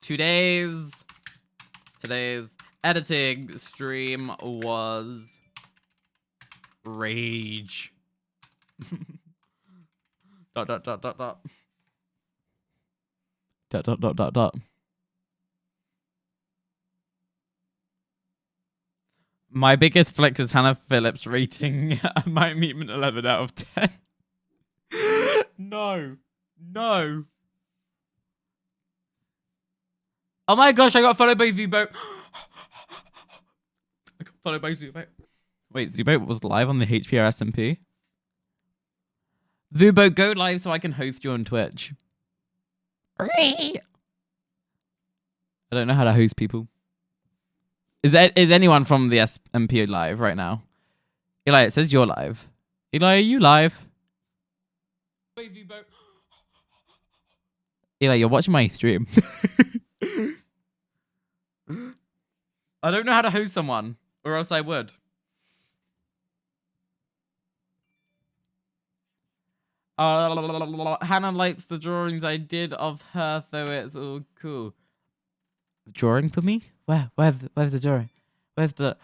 2 days. Today's editing stream was rage. Dot. Dot. My biggest flex is Hannah Phillips rating my meetment 11 out of 10. No. Oh my gosh, I got followed by Zubo. I got followed by Zubo. Wait, Zubo was live on the HPR SMP? Zubo, go live so I can host you on Twitch. I don't know how to host people. Is anyone from the SMP live right now? Eli, it says you're live. Eli, are you live? Eli, you're watching my stream. I don't know how to host someone, or else I would. Hannah likes the drawings I did of her, so it's all cool. Drawing for me? Where's the drawing? Where's the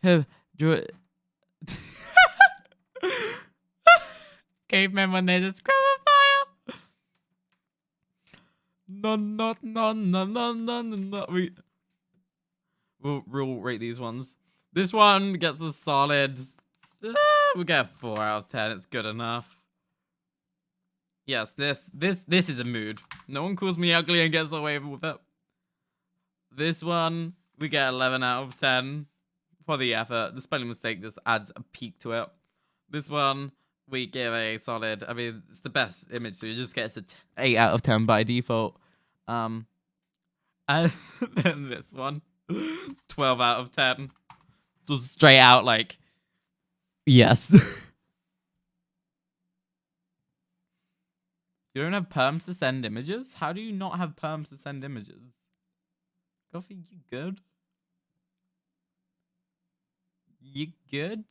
who drew? Cavemen when they describe a fire. No. We'll rate these ones. This one gets a solid. We get a 4 out of 10. It's good enough. Yes, this is a mood. No one calls me ugly and gets away with it. This one, we get 11 out of 10 for the effort. The spelling mistake just adds a peak to it. This one, we give a solid, I mean, it's the best image, so it just gets an 8 out of 10 by default. And then this one, 12 out of 10. Just straight out like, yes. You don't have perms to send images? How do you not have perms to send images? Coffee, you good? You good?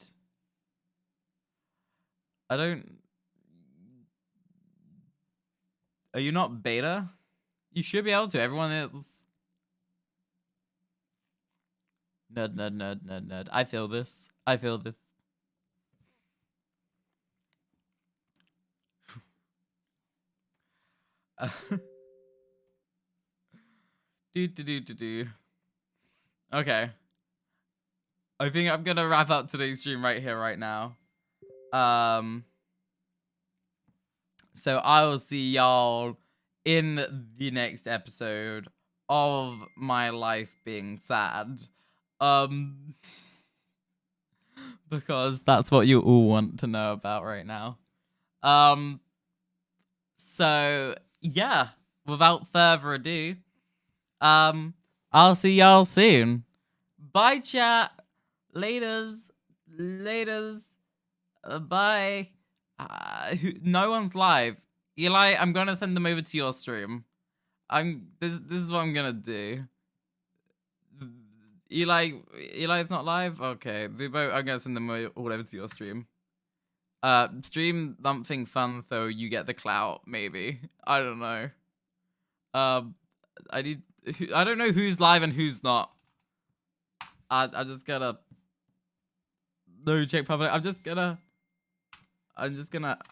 I don't... Are you not beta? You should be able to. Everyone is. Nerd. I feel this. Do. Okay. I think I'm gonna wrap up today's stream right here, right now. So I will see y'all in the next episode of my life being sad. Because that's what you all want to know about right now. So yeah, without further ado, I'll see y'all soon. Bye, chat. Laters. Bye. No one's live. Eli, I'm gonna send them over to your stream. This is what I'm gonna do. Eli's not live? Okay. Zubo, I'm gonna send them all over to your stream. Stream something fun so you get the clout, maybe. I don't know. I don't know who's live and who's not. I just gotta no check public. I'm just gonna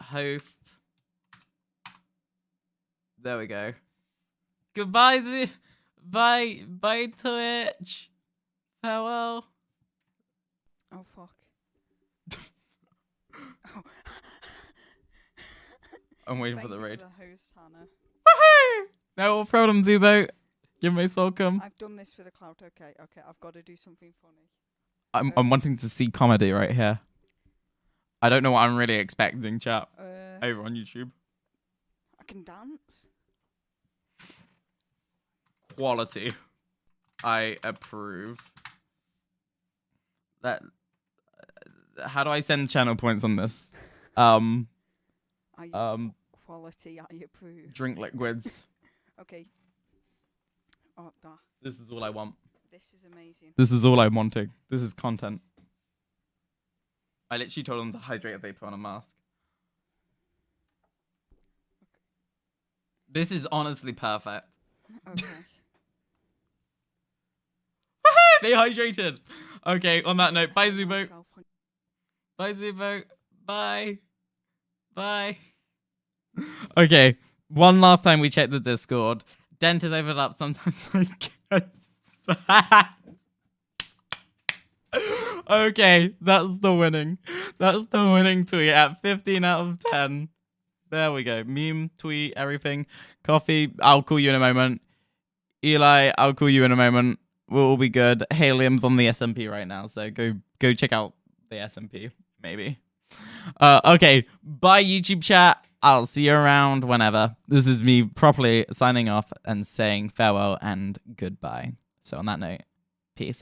host. There we go. Goodbye, bye Twitch. Farewell. Oh fuck. Oh. I'm waiting Thank for the you raid. For the host, Hannah. Woohoo! No problem, Zubo. You're most welcome. I've done this for the clout. Okay, I've got to do something funny. I'm wanting to see comedy right here. I don't know what I'm really expecting, chat. Over on YouTube. I can dance. Quality. I approve. That. How do I send channel points on this? Quality. I approve. Drink liquids. Okay. Oh, that. This is all I want. This is amazing. This is all I'm wanting. This is content. I literally told them to hydrate if they put on a mask. This is honestly perfect. Okay. They hydrated. Okay, on that note, bye Zubo. Bye Zubo. Bye. Bye. Okay, one last time we check the Discord. Dent is overlapped. Sometimes I get sad. Okay, that's the winning. That's the winning tweet at 15 out of 10. There we go. Meme, tweet, everything. Coffee, I'll call you in a moment. Eli, I'll call you in a moment. We'll all be good. Helium's on the SMP right now, so go check out the SMP, maybe. Okay, bye YouTube chat. I'll see you around whenever. This is me properly signing off and saying farewell and goodbye. So on that note,